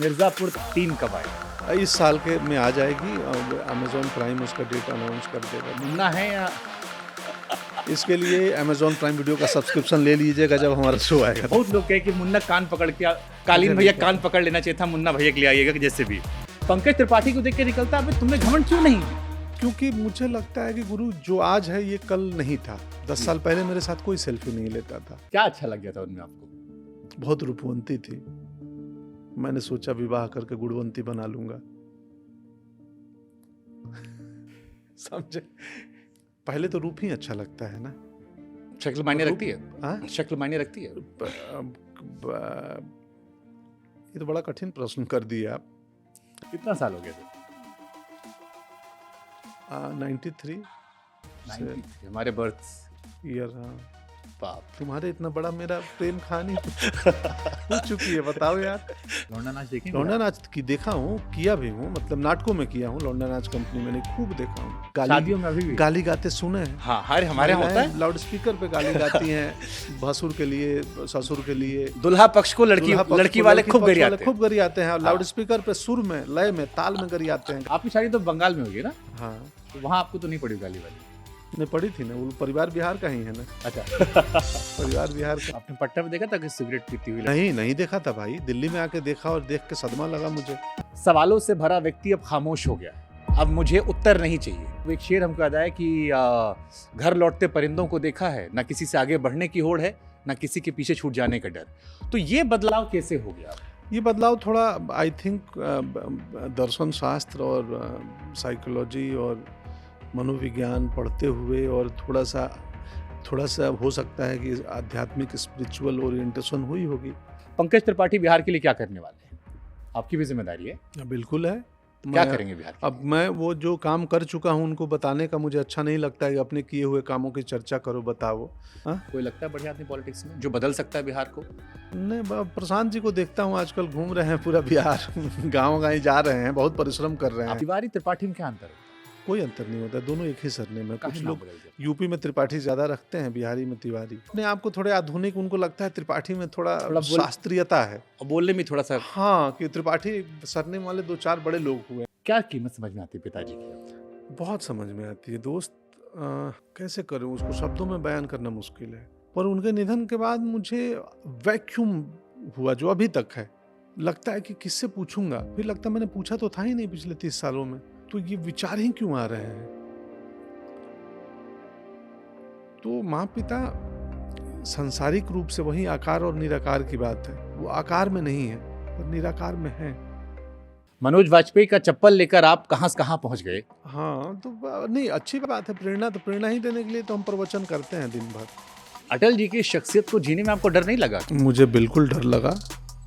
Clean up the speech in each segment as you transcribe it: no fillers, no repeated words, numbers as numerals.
मिर्ज़ापुर 3 कब आएगा? इस साल के में आ जाएगी और अमेज़न प्राइम उसका डेट अनाउंस कर देगा। मुन्ना है या इसके लिए अमेज़न प्राइम वीडियो का सब्सक्रिप्शन ले लीजिएगा जब हमारा शो आएगा। बहुत लोग कहे कि मुन्ना कान पकड़ के कालीन भैया कान पकड़ लेना चाहिए था, मुन्ना भैया के लिए आइएगा जैसे भी। पंकज त्रिपाठी को देख के निकलता है, तुमने घमंड क्यों नहीं? क्योंकि मुझे लगता है कि गुरु जो आज है ये कल नहीं था। 10 साल पहले मेरे साथ कोई सेल्फी नहीं लेता था। क्या अच्छा लग गया था उनमें आपको? बहुत रूपवंती थी। मैंने सोचा विवाह करके गुणवंती बना लूंगा। समझे? पहले तो रूप ही अच्छा लगता है ना। शक्ल मायने रखती है? हाँ? शक्ल मायने रखती है? ये तो बड़ा कठिन प्रश्न कर दिया आप। कितना साल हो गया थे? 93 हमारे बर्थ ईयर। बाप, तुम्हारे इतना बड़ा मेरा प्रेम कहानी हो चुकी है, बताओ यार। लौंडा नाच देखें? लौंडा नाच की देखा हूँ, किया भी हूँ, मतलब नाटकों में किया हूँ। लौंडा नाच कंपनी मैंने खूब देखा हूँ। शादियों में अभी भी गाली गाते सुने हैं? हाँ, हमारे यहाँ होता है। लाउड स्पीकर पे गाली गाती हैं, भसुर के लिए, ससुर के लिए। दुल्हा पक्ष को लड़की वाले खूब गरियाते हैं और लाउड स्पीकर पे सुर में, लय में, ताल में गरियाते हैं। आपकी शादी तो बंगाल में हुई ना? हाँ, तो वहाँ आपको तो नहीं पड़ी गाली वाली? नहीं पड़ी थी ना, वो परिवार बिहार का ही है ना। अच्छा। परिवार बिहार का। आपने पट्टा में देखा था कि सिगरेट पीती हुई? नहीं देखा था भाई। दिल्ली में आके देखा और देख के सदमा लगा मुझे। सवालों से भरा व्यक्ति अब खामोश हो गया है। अब मुझे उत्तर नहीं चाहिए। वो एक शेर हमको याद आया कि घर लौटते परिंदों को देखा है, ना किसी से आगे बढ़ने की होड़ है, ना किसी के पीछे छूट जाने का डर। तो ये बदलाव कैसे हो गया? ये बदलाव थोड़ा आई थिंक दर्शन शास्त्र और साइकोलॉजी और मनोविज्ञान पढ़ते हुए और थोड़ा सा हो सकता है कि आध्यात्मिक स्पिरिचुअल ओरिएंटेशन हुई होगी। पंकज त्रिपाठी बिहार के लिए क्या करने वाले हैं? आपकी भी जिम्मेदारी है। बिल्कुल है। क्या करेंगे बिहार के लिए? अब मैं वो जो काम कर चुका हूँ उनको बताने का मुझे अच्छा नहीं लगता है कि अपने किए हुए कामों की चर्चा करो, बताओ। कोई लगता है बढ़िया आदमी पॉलिटिक्स में जो बदल सकता है बिहार को? नहीं, प्रशांत जी को देखता हूँ आजकल घूम रहे हैं पूरा बिहार, गाँव जा रहे हैं, बहुत परिश्रम कर रहे हैं। तिवारी त्रिपाठी में क्या अंतर है? कोई अंतर नहीं होता, दोनों एक ही सरनेम है। कुछ लोग बदल गया? यूपी में त्रिपाठी ज्यादा रखते हैं, बिहारी में तिवारी। अपने आप को थोड़े आधुनिक उनको लगता है, त्रिपाठी में थोड़ा शास्त्रीयता है और बोलने में थोड़ा सा। हाँ, कि त्रिपाठी सरनेम वाले 2-4 बड़े लोग हुए। क्या कीमत समझ में आती है पिताजी की? बहुत समझ में आती है दोस्त। कैसे करूं, उसको शब्दों में बयान करना मुश्किल है। पर उनके निधन के बाद मुझे वैक्यूम हुआ जो अभी तक है। लगता है कि किससे पूछूंगा, फिर लगता है मैंने पूछा तो था ही नहीं पिछले 30 सालों में, तो ये विचार ही क्यों आ रहे हैं। तो माँ पिता सांसारिक रूप से वही आकार और निराकार की बात है। वो आकार में नहीं है पर निराकार में है। मनोज वाजपेयी का चप्पल लेकर आप कहां से कहां पहुंच गए? हाँ, तो नहीं, अच्छी बात है। प्रेरणा ही देने के लिए तो हम प्रवचन करते हैं दिन भर। अटल जी की शख्सियत को जीने में आपको डर नहीं लगा? मुझे बिल्कुल डर लगा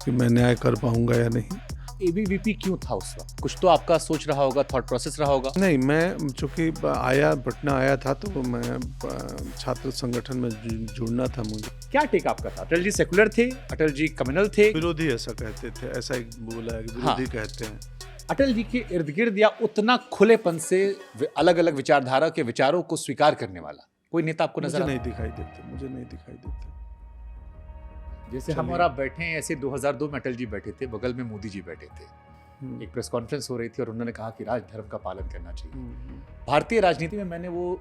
कि मैं न्याय कर पाऊंगा या नहीं। एबीवीपी क्यों था उस वक्त? कुछ तो आपका सोच रहा होगा, थॉट प्रोसेस रहा होगा। नहीं, मैं चूंकि पटना आया था तो मैं छात्र संगठन में जुड़ना था मुझे। क्या टेक आपका था? अटल जी सेकुलर थे? अटल जी कम्युनल थे? विरोधी ऐसा कहते थे, ऐसा एक बोला है कि विरोधी कहते हैं। अटल जी के इर्द गिर्द या उतना खुलेपन से अलग अलग विचारधारा के विचारों को स्वीकार करने वाला कोई नेता आपको नजर मुझे नहीं दिखाई देते। जैसे हम और आप बैठे हैं ऐसे 2002 में अटल जी बैठे थे, बगल में मोदी जी बैठे थे। एक प्रेस कॉन्फ्रेंस हो रही थी और उन्होंने कहा कि राज धर्म का पालन करना चाहिए। भारतीय राजनीति में मैंने वो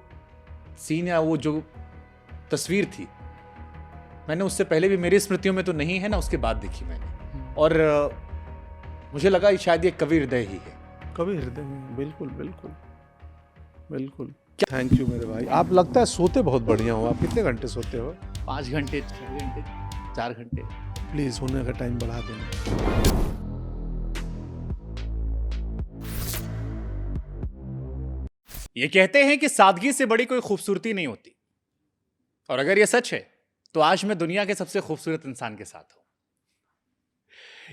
सीन या वो जो तस्वीर थी, मैंने उससे पहले भी, मेरी स्मृतियों में तो नहीं है ना, उसके बाद देखी मैंने, और मुझे लगा शायद ये कवि हृदय ही है। कवि हृदय में, बिल्कुल। थैंक यू मेरे भाई। आप लगता है सोते बहुत बढ़िया हो। आप कितने घंटे सोते हो? 5 घंटे, 6 घंटे, 4 घंटे। प्लीज सोने का टाइम बढ़ा देना। ये कहते हैं कि सादगी से बड़ी कोई खूबसूरती नहीं होती, और अगर ये सच है तो आज मैं दुनिया के सबसे खूबसूरत इंसान के साथ हूं।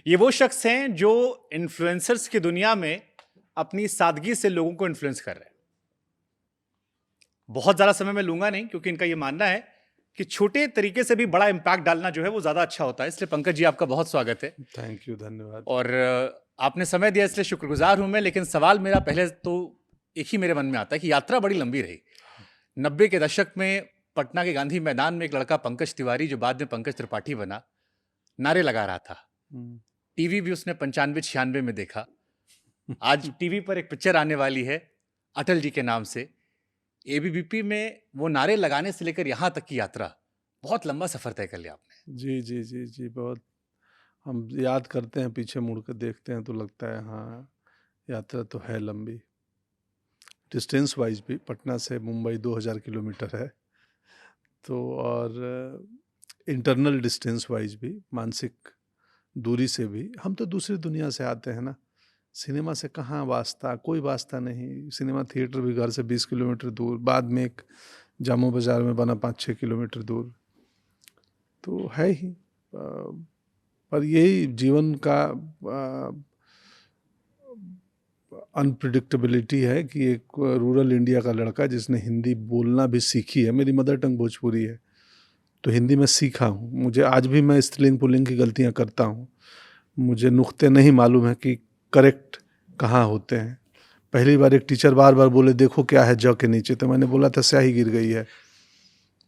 ये वो शख्स हैं जो इन्फ्लुएंसर्स की दुनिया में अपनी सादगी से लोगों को इन्फ्लुएंस कर रहे हैं। बहुत ज्यादा समय मैं लूंगा नहीं, क्योंकि इनका ये मानना है कि छोटे तरीके से भी बड़ा इंपैक्ट डालना जो है वो ज्यादा अच्छा होता है। इसलिए पंकज जी, आपका बहुत स्वागत है। थैंक यू, धन्यवाद। और आपने समय दिया इसलिए शुक्रगुजार हूं मैं। लेकिन सवाल मेरा पहले तो एक ही मेरे मन में आता है कि यात्रा बड़ी लंबी रही। 90 के दशक में पटना के गांधी मैदान में एक लड़का पंकज तिवारी, जो बाद में पंकज त्रिपाठी बना, नारे लगा रहा था, टीवी भी उसने 95-96 में देखा। आज टीवी पर एक पिक्चर आने वाली है अटल जी के नाम से। एबीवीपी में वो नारे लगाने से लेकर यहाँ तक की यात्रा, बहुत लंबा सफर तय कर लिया आपने। जी जी जी जी, बहुत हम याद करते हैं, पीछे मुड़ कर देखते हैं तो लगता है हाँ, यात्रा तो है लंबी। डिस्टेंस वाइज भी पटना से मुंबई 2000 किलोमीटर है, तो और इंटरनल डिस्टेंस वाइज भी, मानसिक दूरी से भी हम तो दूसरी दुनिया से आते हैं ना। सिनेमा से कहाँ वास्ता, कोई वास्ता नहीं। सिनेमा थिएटर भी घर से 20 किलोमीटर दूर, बाद में एक जामो बाज़ार में बना 5-6 किलोमीटर दूर, तो है ही। पर यही जीवन का अनप्रिडिक्टेबिलिटी है कि एक रूरल इंडिया का लड़का जिसने हिंदी बोलना भी सीखी है, मेरी मदर टंग भोजपुरी है, तो हिंदी में सीखा हूँ। मुझे आज भी मैं स्त्रीलिंग पुल्लिंग की गलतियाँ करता हूँ, मुझे नुक्ते नहीं मालूम है कि करेक्ट कहाँ होते हैं। पहली बार एक टीचर बार बार बोले देखो क्या है ज के नीचे, तो मैंने बोला था स्याही गिर गई है।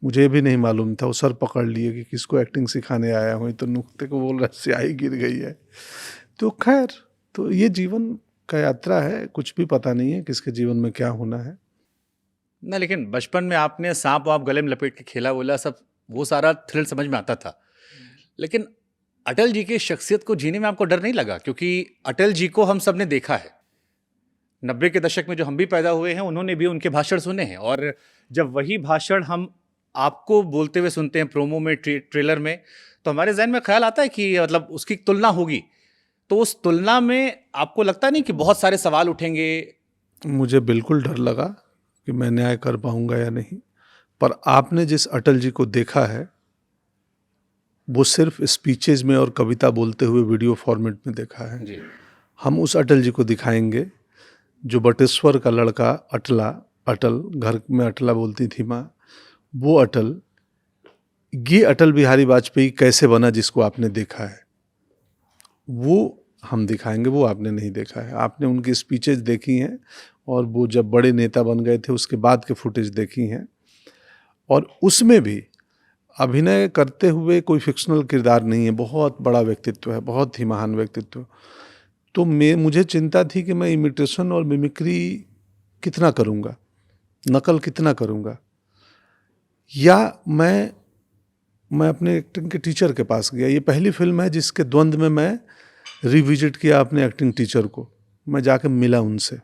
मुझे ये भी नहीं मालूम था, वो सर पकड़ लिए कि किसको एक्टिंग सिखाने आया हूँ, तो नुक्ते को बोल रहा है स्याही गिर गई है। तो खैर, तो ये जीवन का यात्रा है, कुछ भी पता नहीं है किसके जीवन में क्या होना है ना। लेकिन बचपन में आपने सांप वाप गले में लपेट के खेला बोला सब, वो सारा थ्रिल समझ में आता था। लेकिन अटल जी की शख्सियत को जीने में आपको डर नहीं लगा? क्योंकि अटल जी को हम सब ने देखा है, 90 के दशक में जो हम भी पैदा हुए हैं, उन्होंने भी उनके भाषण सुने हैं, और जब वही भाषण हम आपको बोलते हुए सुनते हैं प्रोमो में, ट्रेलर में, तो हमारे जहन में ख्याल आता है कि मतलब उसकी तुलना होगी। तो उस तुलना में आपको लगता नहीं कि बहुत सारे सवाल उठेंगे? मुझे बिल्कुल डर लगा कि मैं न्याय कर पाऊंगा या नहीं। पर आपने जिस अटल जी को देखा है वो सिर्फ स्पीचेज में और कविता बोलते हुए वीडियो फॉर्मेट में देखा है जी। हम उस अटल जी को दिखाएंगे जो बटेश्वर का लड़का अटला, अटल, घर में अटला बोलती थी माँ, वो अटल, ये अटल बिहारी वाजपेयी कैसे बना जिसको आपने देखा है, वो हम दिखाएंगे। वो आपने नहीं देखा है। आपने उनकी स्पीचेज देखी हैं और वो जब बड़े नेता बन गए थे उसके बाद के फुटेज देखी हैं, और उसमें भी अभिनय करते हुए कोई फिक्शनल किरदार नहीं है, बहुत बड़ा व्यक्तित्व है, बहुत ही महान व्यक्तित्व। तो मुझे चिंता थी कि मैं इमिटेशन और मिमिक्री कितना करूँगा, नकल कितना करूँगा, या मैं अपने एक्टिंग के टीचर के पास गया। ये पहली फिल्म है जिसके द्वंद्व में मैं रिविजिट किया अपने एक्टिंग टीचर को, मैं जाके मिला उनसे।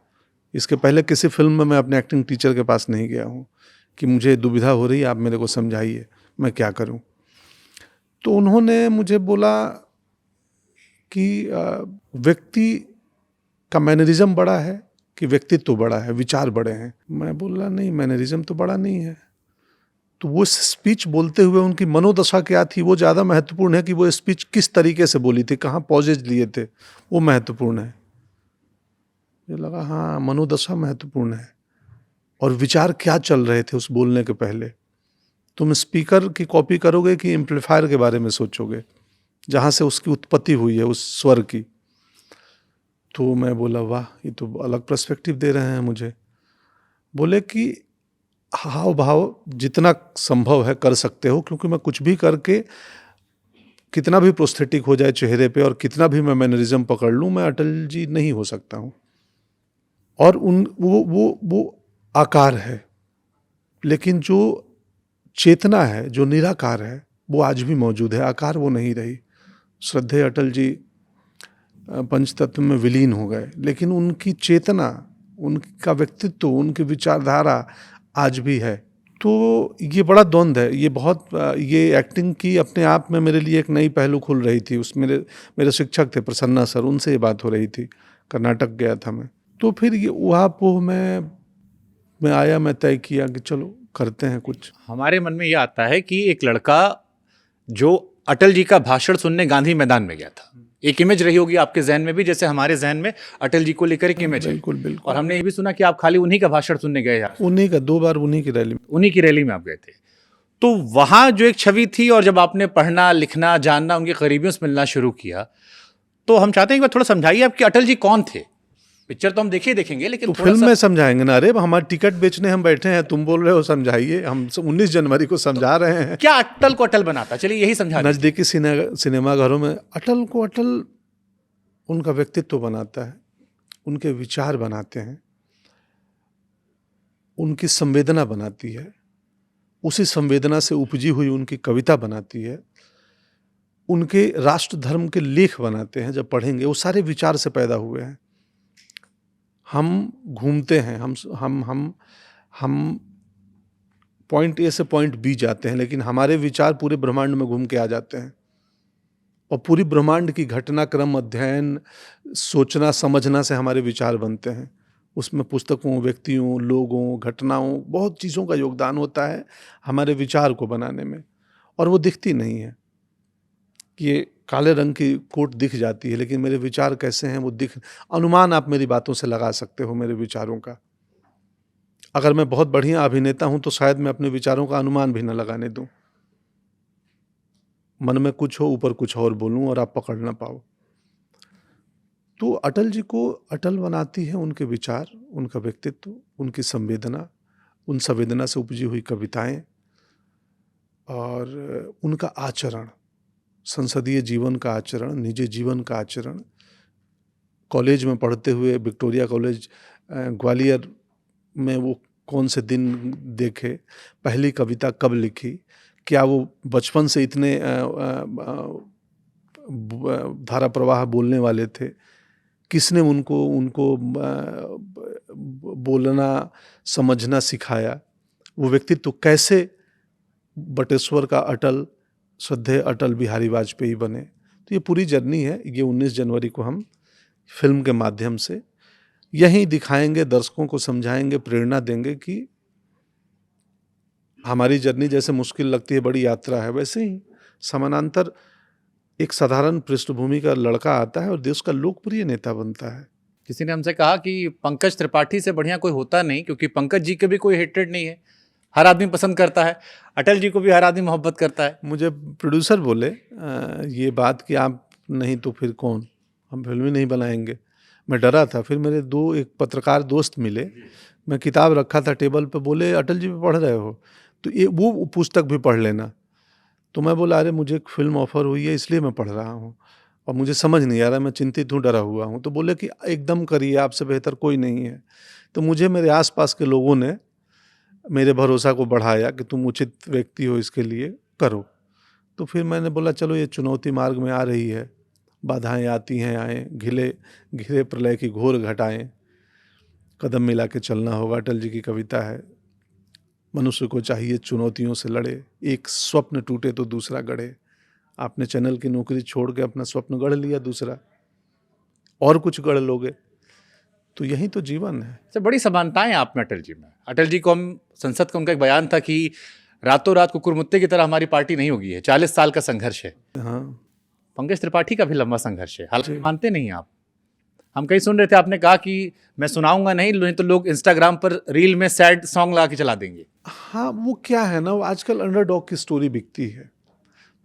इसके पहले किसी फिल्म में मैं अपने एक्टिंग टीचर के पास नहीं गया हूँ कि मुझे दुविधा हो रही है, आप मेरे को समझाइए मैं क्या करूं। तो उन्होंने मुझे बोला कि व्यक्ति का मैनरिज्म बड़ा है कि व्यक्तित्व तो बड़ा है, विचार बड़े हैं। मैं बोला नहीं, मैनरिज्म तो बड़ा नहीं है। तो वो स्पीच बोलते हुए उनकी मनोदशा क्या थी वो ज़्यादा महत्वपूर्ण है कि वो स्पीच किस तरीके से बोली थी, कहाँ पॉजेज लिए थे, वो महत्वपूर्ण है। मुझे लगा हाँ, मनोदशा महत्वपूर्ण है, और विचार क्या चल रहे थे उस बोलने के पहले। तुम स्पीकर की कॉपी करोगे कि एम्पलीफायर के बारे में सोचोगे, जहाँ से उसकी उत्पत्ति हुई है उस स्वर की। तो मैं बोला वाह, ये तो अलग पर्सपेक्टिव दे रहे हैं मुझे। बोले कि हाव भाव जितना संभव है कर सकते हो, क्योंकि मैं कुछ भी करके, कितना भी प्रोस्थेटिक हो जाए चेहरे पे और कितना भी मैं मैनरिज्म पकड़ लूँ, मैं अटल जी नहीं हो सकता हूँ। और वो आकार है, लेकिन जो चेतना है, जो निराकार है, वो आज भी मौजूद है। आकार वो नहीं रही। श्रद्धेय अटल जी पंचतत्व में विलीन हो गए, लेकिन उनकी चेतना, उनका व्यक्तित्व, उनकी विचारधारा आज भी है। तो ये बड़ा द्वंद्व है। ये एक्टिंग की अपने आप में मेरे लिए एक नई पहलू खुल रही थी। उस मेरे शिक्षक थे प्रसन्ना सर, उनसे ये बात हो रही थी। कर्नाटक गया था मैं, तो फिर ये वहाँ मैं आया, मैं तय किया कि चलो करते हैं कुछ। हमारे मन में ये आता है कि एक लड़का जो अटल जी का भाषण सुनने गांधी मैदान में गया था, एक इमेज रही होगी आपके जहन में भी, जैसे हमारे जहन में अटल जी को लेकर एक इमेज है। बिल्कुल बिल्कुल। और हमने ये भी सुना कि आप खाली उन्हीं का भाषण सुनने गए हैं। उन्हीं का, 2 बार उन्हीं की रैली में आप गए थे। तो वहां जो एक छवि थी, और जब आपने पढ़ना, लिखना, जानना, उनके करीबियों से मिलना शुरू किया, तो हम चाहते हैं कि थोड़ा समझाइए आप कि अटल जी कौन थे। पिक्चर तो हम देखेंगे, लेकिन तो फिल्म में समझाएंगे ना। अरे हमारे टिकट बेचने हम बैठे हैं, तुम बोल रहे हो समझाइए। हम 19 जनवरी को समझा रहे हैं। क्या अटल को अटल बनाता, चलिए यही समझा। नजदीकी सिनेमाघरों में अटल को अटल उनका व्यक्तित्व बनाता है, उनके विचार बनाते हैं, उनकी संवेदना बनाती है, उसी संवेदना से उपजी हुई उनकी कविता बनाती है, उनके राष्ट्र धर्म के लेख बनाते हैं। जब पढ़ेंगे वो सारे विचार से पैदा हुए हैं। हम घूमते हैं, हम पॉइंट ए से पॉइंट बी जाते हैं, लेकिन हमारे विचार पूरे ब्रह्मांड में घूम के आ जाते हैं और पूरी ब्रह्मांड की घटनाक्रम अध्ययन, सोचना समझना से हमारे विचार बनते हैं। उसमें पुस्तकों, व्यक्तियों, लोगों, घटनाओं, बहुत चीज़ों का योगदान होता है हमारे विचार को बनाने में, और वो दिखती नहीं है। ये काले रंग की कोट दिख जाती है, लेकिन मेरे विचार कैसे हैं वो अनुमान आप मेरी बातों से लगा सकते हो मेरे विचारों का। अगर मैं बहुत बढ़िया अभिनेता हूं तो शायद मैं अपने विचारों का अनुमान भी न लगाने दूं। मन में कुछ हो, ऊपर कुछ और बोलूं और आप पकड़ ना पाओ। तो अटल जी को अटल बनाती है उनके विचार, उनका व्यक्तित्व, उनकी संवेदना, उन संवेदना से उपजी हुई कविताएं और उनका आचरण, संसदीय जीवन का आचरण, निजी जीवन का आचरण। कॉलेज में पढ़ते हुए विक्टोरिया कॉलेज ग्वालियर में वो कौन से दिन देखे, पहली कविता कब लिखी, क्या वो बचपन से इतने धारा प्रवाह बोलने वाले थे, किसने उनको बोलना समझना सिखाया, वो व्यक्तित्व कैसे बटेश्वर का अटल, श्रद्धेय अटल बिहारी वाजपेयी बने। तो ये पूरी जर्नी है। ये 19 जनवरी को हम फिल्म के माध्यम से यही दिखाएंगे, दर्शकों को समझाएंगे, प्रेरणा देंगे कि हमारी जर्नी जैसे मुश्किल लगती है, बड़ी यात्रा है, वैसे ही समानांतर एक साधारण पृष्ठभूमि का लड़का आता है और देश का लोकप्रिय नेता बनता है। किसी ने हमसे कहा कि पंकज त्रिपाठी से बढ़िया कोई होता नहीं, क्योंकि पंकज जी के भी कोई हेटेड नहीं है, हर आदमी पसंद करता है, अटल जी को भी हर आदमी मोहब्बत करता है। मुझे प्रोड्यूसर बोले ये बात कि आप नहीं तो फिर कौन, हम फिल्म ही नहीं बनाएंगे। मैं डरा था। फिर मेरे एक पत्रकार दोस्त मिले, मैं किताब रखा था टेबल पे, बोले अटल जी पे पढ़ रहे हो तो ये वो पुस्तक भी पढ़ लेना। तो मैं बोला अरे मुझे एक फिल्म ऑफर हुई है इसलिए मैं पढ़ रहा हूँ और मुझे समझ नहीं आ रहा, मैं चिंतित हूँ, डरा हुआ हूँ। तो बोले कि एकदम करिए, आपसे बेहतर कोई नहीं है। तो मुझे मेरे आसपास के लोगों ने मेरे भरोसा को बढ़ाया कि तुम उचित व्यक्ति हो, इसके लिए करो। तो फिर मैंने बोला चलो ये चुनौती मार्ग में आ रही है, बाधाएं आती हैं आए, घिरे प्रलय की घोर घटाएं, कदम मिला के चलना होगा। अटल जी की कविता है, मनुष्य को चाहिए चुनौतियों से लड़े, एक स्वप्न टूटे तो दूसरा गढ़े। आपने चैनल की नौकरी छोड़ के अपना स्वप्न गढ़ लिया, दूसरा और कुछ गढ़ लोगे, तो यही तो जीवन है। तो बड़ी समानताएं आप में अटल जी में। अटल जी को हम संसद का उनका एक बयान था कि रातों रात कुकुरमुत्ते की तरह हमारी पार्टी नहीं होगी, है 40 साल का संघर्ष है। हाँ, पंकज त्रिपाठी का भी लंबा संघर्ष है, हालांकि मानते नहीं आप। हम कहीं सुन रहे थे, आपने कहा कि मैं सुनाऊंगा नहीं तो लोग इंस्टाग्राम पर रील में सैड सॉन्ग लगा के चला देंगे। हाँ, वो क्या है ना, वो आजकल अंडरडॉग की स्टोरी बिकती है।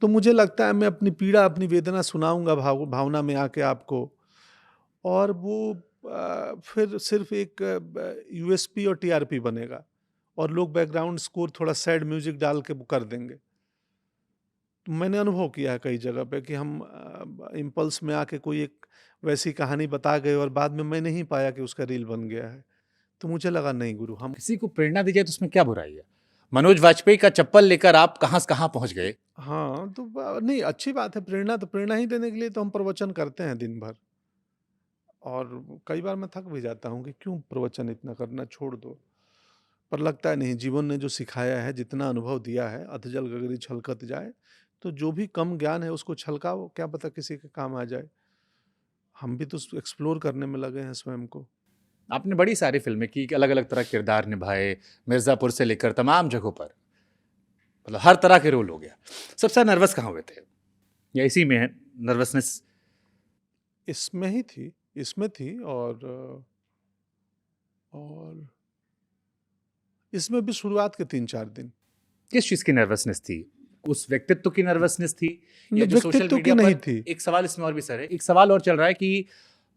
तो मुझे लगता है मैं अपनी पीड़ा, अपनी वेदना सुनाऊंगा भावना में आके आपको, और वो फिर सिर्फ एक यूएसपी और टीआरपी बनेगा और लोग बैकग्राउंड स्कोर थोड़ा सैड म्यूजिक डाल के कर देंगे। तो मैंने अनुभव किया है कई जगह पे कि हम इम्पल्स में आके कोई एक वैसी कहानी बता गए और बाद में मैं नहीं पाया कि उसका रील बन गया है। तो मुझे लगा नहीं गुरु, हम किसी को प्रेरणा दी जाए तो उसमें क्या बुराई है। मनोज वाजपेयी का चप्पल लेकर आप कहाँ से कहाँ पहुंच गए। हाँ, तो नहीं, अच्छी बात है। प्रेरणा तो प्रेरणा ही देने के लिए तो हम प्रवचन करते हैं दिन भर, और कई बार मैं थक भी जाता हूँ कि क्यों प्रवचन इतना करना, छोड़ दो। पर लगता है नहीं, जीवन ने जो सिखाया है, जितना अनुभव दिया है, अधजल गगरी छलकत जाए, तो जो भी कम ज्ञान है उसको छलकाओ, क्या पता किसी के काम आ जाए। हम भी तो एक्सप्लोर करने में लगे हैं स्वयं को। आपने बड़ी सारी फिल्में की, अलग अलग तरह किरदार निभाए, मिर्जापुर से लेकर तमाम जगहों पर, मतलब हर तरह के रोल हो गया। सबसे नर्वस कहाँ हुए थे, या इसी में है नर्वसनेस? इसमें ही थी, इसमें थी, और इसमें भी शुरुआत के 3-4 दिन। किस चीज की नर्वसनेस थी? उस व्यक्तित्व की नर्वसनेस थी या जो सोशल व्यक्तित्व की मीडिया नहीं पर? थी। एक सवाल इसमें और भी सर है, एक सवाल और चल रहा है कि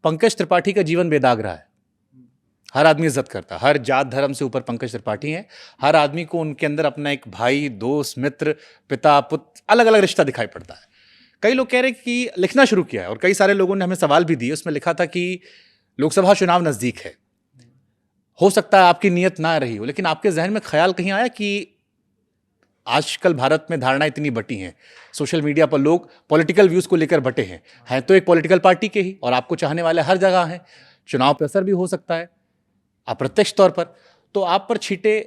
पंकज त्रिपाठी का जीवन बेदाग रहा है, हर आदमी इज्जत करता है, हर जात धर्म से ऊपर पंकज त्रिपाठी हैं, हर आदमी को उनके अंदर अपना एक भाई, दोस्त, मित्र, पिता, पुत्र, अलग अलग रिश्ता दिखाई पड़ता है। कई लोग कह रहे हैं कि लिखना शुरू किया है, और कई सारे लोगों ने हमें सवाल भी दिए, उसमें लिखा था कि लोकसभा चुनाव नजदीक है, हो सकता है आपकी नीयत ना रही हो, लेकिन आपके जहन में ख्याल कहीं आया कि आजकल भारत में धारणा इतनी बटी हैं, सोशल मीडिया पर लोग पॉलिटिकल व्यूज को लेकर बटे हैं तो एक पॉलिटिकल पार्टी के ही, और आपको चाहने वाले हर जगह हैं, चुनाव पर असर भी हो सकता है अप्रत्यक्ष तौर पर, तो आप पर छींटे।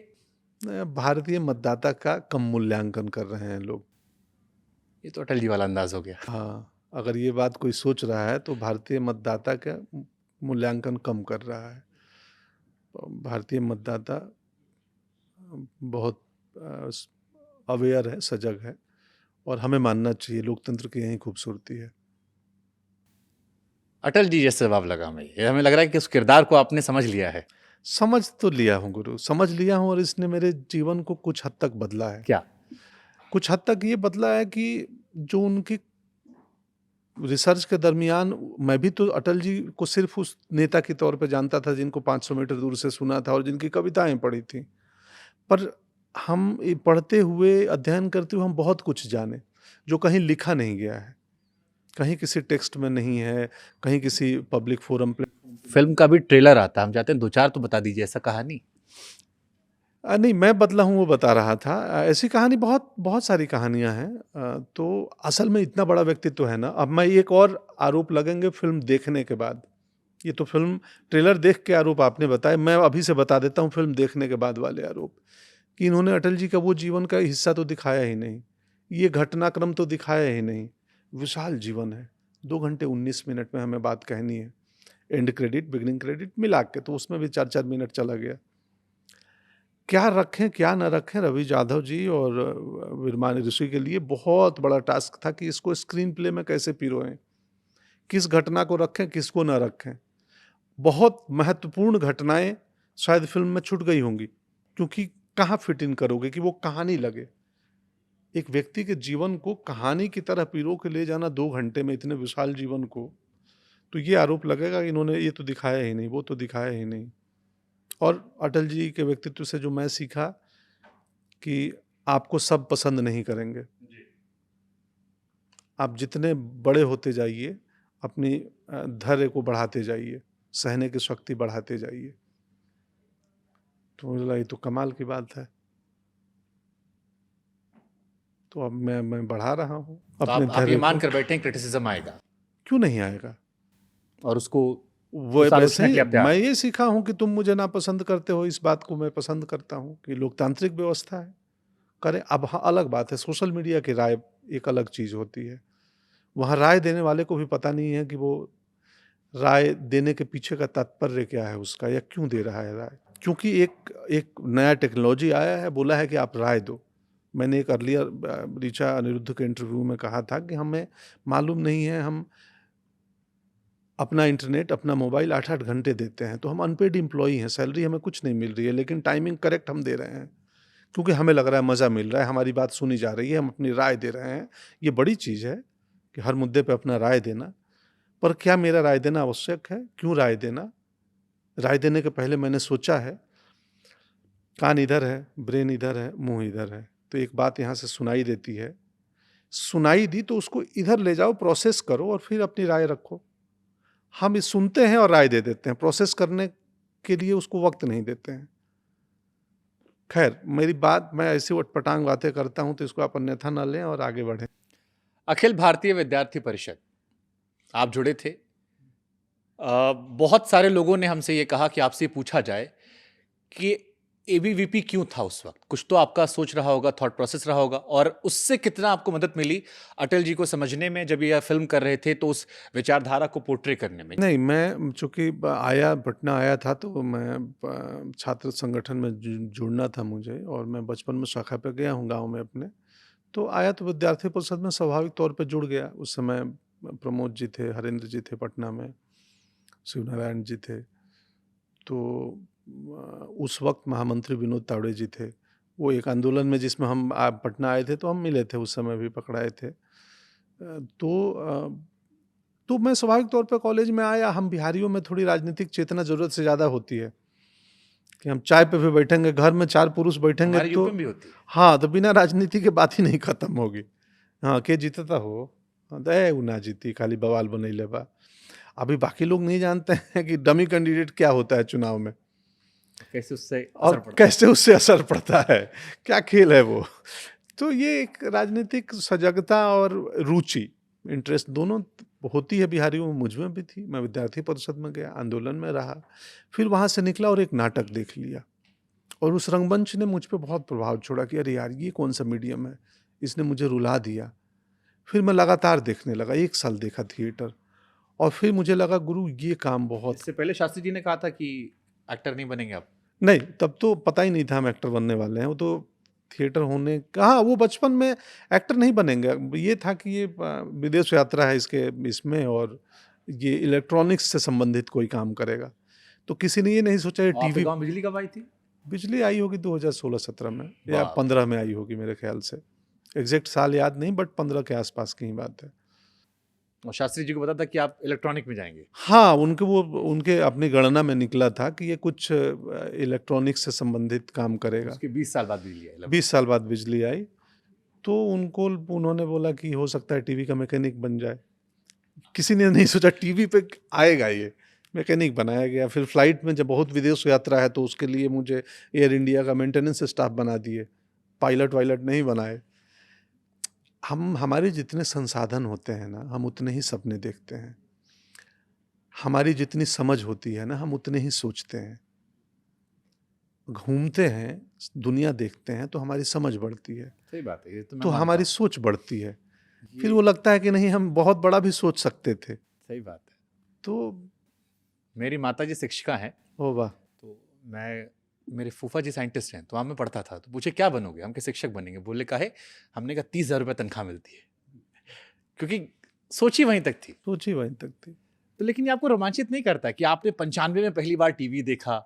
भारतीय मतदाता का कम मूल्यांकन कर रहे हैं लोग। ये तो अटल जी वाला अंदाज हो गया। हाँ, अगर ये बात कोई सोच रहा है तो भारतीय मतदाता का मूल्यांकन कम कर रहा है। भारतीय मतदाता बहुत अवेयर है, सजग है, और हमें मानना चाहिए, लोकतंत्र की यही खूबसूरती है। अटल जी जैसे जवाब लगा हमें, ये हमें लग रहा है कि उस किरदार को आपने समझ लिया है। समझ तो लिया हूँ गुरु, समझ लिया हूँ, और इसने मेरे जीवन को कुछ हद तक बदला है। क्या? कुछ हद तक ये बदला है कि जो उनकी रिसर्च के दरमियान, मैं भी तो अटल जी को सिर्फ उस नेता के तौर पे जानता था जिनको 500 मीटर दूर से सुना था और जिनकी कविताएं पढ़ी थी, पर हम ये पढ़ते हुए, अध्ययन करते हुए हम बहुत कुछ जाने जो कहीं लिखा नहीं गया है, कहीं किसी टेक्स्ट में नहीं है, कहीं किसी पब्लिक फोरम पे। फिल्म का भी ट्रेलर आता है, हम चाहते हैं 2-4 तो बता दीजिए ऐसा कहानी। नहीं, मैं बदला हूँ वो बता रहा था। ऐसी कहानी बहुत बहुत सारी कहानियां हैं। तो असल में इतना बड़ा व्यक्तित्व है ना। अब मैं एक और आरोप लगेंगे फिल्म देखने के बाद। ये तो फिल्म ट्रेलर देख के आरोप आपने बताए, मैं अभी से बता देता हूँ फिल्म देखने के बाद वाले आरोप, कि इन्होंने अटल जी का वो जीवन का हिस्सा तो दिखाया ही नहीं, ये घटनाक्रम तो दिखाया ही नहीं। विशाल जीवन है, 2 घंटे 19 मिनट में हमें बात कहनी है। एंड क्रेडिट, बिगिनिंग क्रेडिट मिला के तो उसमें भी 4-4 मिनट चला गया। क्या रखें क्या न रखें, रवि जाधव जी और विरमानी ऋषि के लिए बहुत बड़ा टास्क था कि इसको स्क्रीन प्ले में कैसे पिरोएं, किस घटना को रखें किसको न रखें। बहुत महत्वपूर्ण घटनाएं शायद फिल्म में छूट गई होंगी, क्योंकि कहाँ फिट इन करोगे कि वो कहानी लगे। एक व्यक्ति के जीवन को कहानी की तरह पिरो के ले जाना 2 घंटे में, इतने विशाल जीवन को, तो ये आरोप लगेगा कि इन्होंने ये तो दिखाया ही नहीं, वो तो दिखाया ही नहीं। और अटल जी के व्यक्तित्व से जो मैं सीखा कि आपको सब पसंद नहीं करेंगे, आप जितने बड़े होते जाइए अपनी धैर्य को बढ़ाते जाइए, सहने की शक्ति बढ़ाते जाइए। तो मुझे लगा ये तो कमाल की बात है। तो अब मैं बढ़ा रहा हूँ अपने आप ये धैर्य मान को। कर बैठे हैं क्रिटिसिज्म आएगा, क्यों नहीं आएगा? और उसको वो उस वैसे आलोचना ही के आप तैयार मैं हैं। ये सीखा हूँ कि तुम मुझे ना पसंद करते हो, इस बात को मैं पसंद करता हूँ कि लोकतांत्रिक व्यवस्था है, करें। अब हाँ, अलग बात है, सोशल मीडिया की राय एक अलग चीज़ होती है। वहाँ राय देने वाले को भी पता नहीं है कि वो राय देने के पीछे का तात्पर्य क्या है उसका, या क्यों दे रहा है राय। क्योंकि एक नया टेक्नोलॉजी आया है, बोला है कि आप राय दो। मैंने एक अर्लियर ऋचा अनिरुद्ध के इंटरव्यू में कहा था कि हमें मालूम नहीं है, हम अपना इंटरनेट, अपना मोबाइल 8-8 घंटे देते हैं, तो हम अनपेड एम्प्लॉई हैं, सैलरी हमें कुछ नहीं मिल रही है, लेकिन टाइमिंग करेक्ट हम दे रहे हैं, क्योंकि हमें लग रहा है मज़ा मिल रहा है, हमारी बात सुनी जा रही है, हम अपनी राय दे रहे हैं। ये बड़ी चीज़ है कि हर मुद्दे पे अपना राय देना। पर क्या मेरा राय देना आवश्यक है? क्यों राय देना? राय देने के पहले मैंने सोचा है, कान इधर है, ब्रेन इधर है, मुँह इधर है, तो एक बात यहाँ से सुनाई देती है, सुनाई दी तो उसको इधर ले जाओ, प्रोसेस करो और फिर अपनी राय रखो। हम ये सुनते हैं और राय दे देते हैं, प्रोसेस करने के लिए उसको वक्त नहीं देते हैं। खैर, मेरी बात, मैं ऐसी उटपटांग बातें करता हूं तो इसको आप अन्यथा न लें और आगे बढ़ें। अखिल भारतीय विद्यार्थी परिषद आप जुड़े थे, बहुत सारे लोगों ने हमसे ये कहा कि आपसे पूछा जाए कि एबीवीपी क्यों था उस वक्त। कुछ तो आपका सोच रहा होगा, थॉट प्रोसेस रहा होगा, और उससे कितना आपको मदद मिली अटल जी को समझने में जब यह फिल्म कर रहे थे, तो उस विचारधारा को पोर्ट्रे करने में। नहीं, मैं चूंकि पटना आया था तो मैं छात्र संगठन में जुड़ना था मुझे, और मैं बचपन में शाखा पे गया हूँ गांव में अपने, तो आया तो विद्यार्थी परिषद में स्वाभाविक तौर पे जुड़ गया। उस समय प्रमोद जी थे, हरेंद्र जी थे पटना में, शिवनारायण जी थे, तो उस वक्त महामंत्री विनोद तावड़े जी थे। वो एक आंदोलन में जिसमें हम पटना आए थे तो हम मिले थे, उस समय भी पकड़ाए थे। तो मैं स्वाभाविक तौर पे कॉलेज में आया। हम बिहारियों में थोड़ी राजनीतिक चेतना ज़रूरत से ज़्यादा होती है कि हम चाय पे भी बैठेंगे, घर में 4 पुरुष बैठेंगे तो भी होती है। हाँ, तो बिना राजनीति के बात ही नहीं खत्म होगी। हाँ, के जीतता हो, दे ना जीती खाली बवाल बनैले बा। अभी बाकी लोग नहीं जानते हैं कि डमी कैंडिडेट क्या होता है चुनाव में कैसे उससे और असर पड़ता कैसे उससे असर पड़ता है, क्या खेल है वो। तो ये एक राजनीतिक सजगता और रुचि, इंटरेस्ट दोनों होती है बिहारियों में, मुझ में भी थी। मैं विद्यार्थी परिषद में गया, आंदोलन में रहा, फिर वहाँ से निकला और एक नाटक देख लिया और उस रंगमंच ने मुझ पे बहुत प्रभाव छोड़ा कि अरे यार ये कौन सा मीडियम है, इसने मुझे रुला दिया। फिर मैं लगातार देखने लगा, 1 साल देखा थिएटर और फिर मुझे लगा गुरु ये काम है? बहुत। इससे पहले शास्त्री जी ने कहा था कि एक्टर नहीं बनेंगे आप। नहीं, तब तो पता ही नहीं था हम एक्टर बनने वाले हैं। वो तो थिएटर होने का, हाँ, वो बचपन में एक्टर नहीं बनेंगे। ये था कि ये विदेश यात्रा है इसके इसमें और ये इलेक्ट्रॉनिक्स से संबंधित कोई काम करेगा। तो किसी ने ये नहीं सोचा ये और आपके टीवी। गांव बिजली कब आई थी? बिजली आई होगी 2016-17 में या वाह। 15 में आई होगी मेरे ख्याल से। एग्जैक्ट साल याद नहीं, बट 15 के आसपास की ही बात है। और शास्त्री जी को पता था कि आप इलेक्ट्रॉनिक में जाएंगे? हाँ, उनके अपनी गणना में निकला था कि ये कुछ इलेक्ट्रॉनिक्स से संबंधित काम करेगा। उसके 20 साल बाद बिजली आई लगभग। 20 साल बाद बिजली आई, तो उन्होंने बोला कि हो सकता है टीवी का मैकेनिक बन जाए। किसी ने नहीं सोचा टीवी पे आएगा ये, मैकेनिक बनाया गया। फिर फ्लाइट में जब बहुत विदेश यात्रा है तो उसके लिए मुझे एयर इंडिया का मेंटेनेंस स्टाफ बना दिए, पायलट वायलट नहीं बनाए। हमारे जितने संसाधन होते हैं ना, हम उतने ही सपने देखते हैं। हमारी जितनी समझ होती है ना, हम उतने ही सोचते हैं। घूमते हैं, दुनिया देखते हैं तो हमारी समझ बढ़ती है, सही बात है, ये तो मैं तो मानता हमारी हूँ। सोच बढ़ती है। फिर ये वो लगता है कि नहीं, हम बहुत बड़ा भी सोच सकते थे। सही बात है। तो मेरी माताजी शिक्षिका हैं, ओ वाह, तो मेरे फूफा जी साइंटिस्ट हैं, तो वहाँ मैं पढ़ता था। तो पूछे क्या बनोगे? हम के शिक्षक बनेंगे। बोले काहे? हमने कहा 30,000 रुपये तनख्वाह मिलती है, क्योंकि सोच ही वहीं तक थी। सोच ही वहीं तक थी। तो लेकिन ये आपको रोमांचित नहीं करता कि आपने 95 में पहली बार टीवी देखा,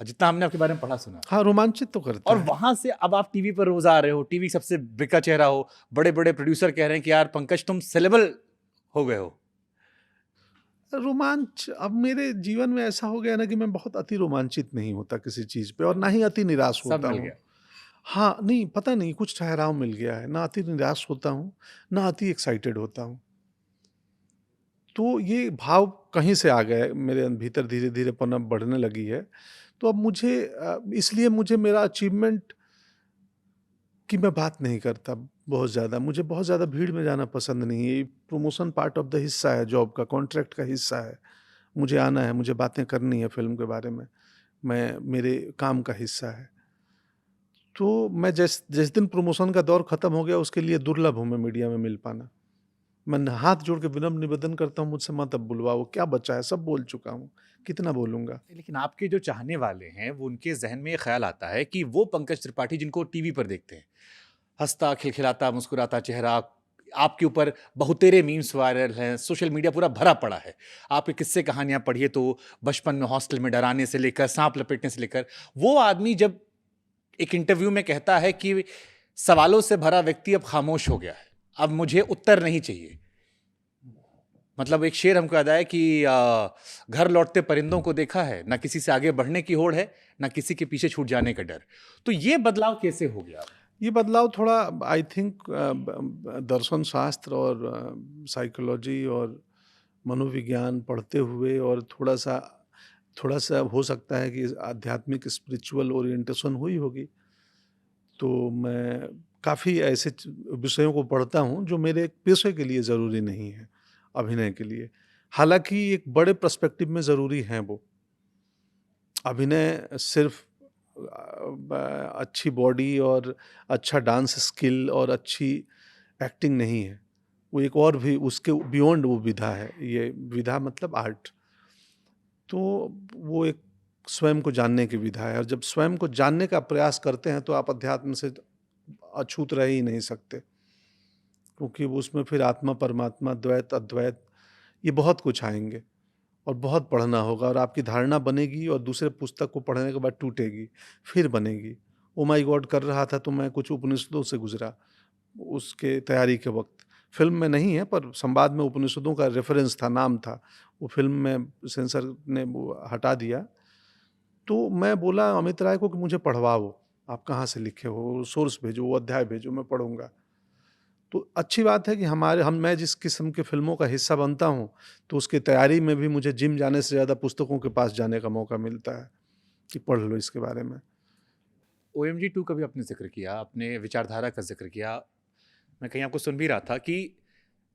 जितना हमने आपके बारे में पढ़ा सुना, हाँ, रोमांचित तो करता और है। वहां से अब आप टीवी पर रोज आ रहे हो, टीवी सबसे बिका चेहरा हो, बड़े बड़े प्रोड्यूसर कह रहे हैं कि यार पंकज तुम सेलेबल हो गए हो। रोमांच अब मेरे जीवन में ऐसा हो गया ना कि मैं बहुत अति रोमांचित नहीं होता किसी चीज पे और ना ही अति निराश सब होता मिल हूँ। गया। हाँ, नहीं, पता नहीं, कुछ ठहराव मिल गया है। ना अति निराश होता हूँ, ना अति एक्साइटेड होता हूँ। तो ये भाव कहीं से आ गए मेरे भीतर, धीरे धीरे पनप बढ़ने लगी है। तो अब मुझे इसलिए मुझे मेरा अचीवमेंट की मैं बात नहीं करता बहुत ज़्यादा। मुझे बहुत ज़्यादा भीड़ में जाना पसंद नहीं है। प्रमोशन पार्ट ऑफ द हिस्सा है, जॉब का, कॉन्ट्रैक्ट का हिस्सा है। मुझे आना है, मुझे बातें करनी है फ़िल्म के बारे में, मेरे काम का हिस्सा है। तो मैं जिस दिन प्रमोशन का दौर ख़त्म हो गया, उसके लिए दुर्लभ हूँ मैं मीडिया में मिल पाना। मैं हाथ जोड़ के विनम्र निवेदन करता हूँ, मुझसे मत अब बुलवाओ, क्या बचा है, सब बोल चुका हूँ, कितना बोलूँगा। लेकिन आपके जो चाहने वाले हैं, वो उनके जहन में ये ख्याल आता है कि वो पंकज त्रिपाठी जिनको टीवी पर देखते हैं, हंसता खिलखिलाता मुस्कुराता चेहरा, आपके ऊपर बहुतेरे मीम्स वायरल हैं, सोशल मीडिया पूरा भरा पड़ा है। आपके किस्से कहानियां पढ़िए तो बचपन में हॉस्टल में डराने से लेकर सांप लपेटने से लेकर, वो आदमी जब एक इंटरव्यू में कहता है कि सवालों से भरा व्यक्ति अब खामोश हो गया है, अब मुझे उत्तर नहीं चाहिए। मतलब एक शेर हमको याद आया कि घर लौटते परिंदों को देखा है, ना किसी से आगे बढ़ने की होड़ है, ना किसी के पीछे छूट जाने का डर। तो ये बदलाव कैसे हो गया? ये बदलाव थोड़ा, आई थिंक, दर्शन शास्त्र और साइकोलॉजी और मनोविज्ञान पढ़ते हुए और थोड़ा सा हो सकता है कि आध्यात्मिक स्पिरिचुअल ओरिएंटेशन हुई होगी। तो मैं काफ़ी ऐसे विषयों को पढ़ता हूँ जो मेरे पेशे के लिए ज़रूरी नहीं है, अभिनय के लिए। हालांकि एक बड़े पर्सपेक्टिव में ज़रूरी हैं वो। अभिनय सिर्फ अच्छी बॉडी और अच्छा डांस स्किल और अच्छी एक्टिंग नहीं है, वो एक और भी उसके बियॉन्ड वो विधा है। ये विधा मतलब आर्ट। तो वो एक स्वयं को जानने की विधा है और जब स्वयं को जानने का प्रयास करते हैं तो आप अध्यात्म से अछूत रह ही नहीं सकते, क्योंकि उसमें फिर आत्मा परमात्मा, द्वैत अद्वैत, ये बहुत कुछ आएंगे और बहुत पढ़ना होगा और आपकी धारणा बनेगी और दूसरे पुस्तक को पढ़ने के बाद टूटेगी, फिर बनेगी। ओ माय गॉड कर रहा था तो मैं कुछ उपनिषदों से गुजरा उसके तैयारी के वक्त। फिल्म में नहीं है पर संवाद में उपनिषदों का रेफरेंस था, नाम था। वो फिल्म में सेंसर ने वो हटा दिया। तो मैं बोला अमित राय को कि मुझे पढ़वाओ, आप कहाँ से लिखे हो, सोर्स भेजो, वो अध्याय भेजो, मैं पढ़ूंगा। तो अच्छी बात है कि मैं जिस किस्म की फ़िल्मों का हिस्सा बनता हूँ, तो उसकी तैयारी में भी मुझे जिम जाने से ज़्यादा पुस्तकों के पास जाने का मौका मिलता है कि पढ़ लो इसके बारे में। OMG 2 का भी आपने ज़िक्र किया, आपने विचारधारा का ज़िक्र किया। मैं कहीं आपको सुन भी रहा था कि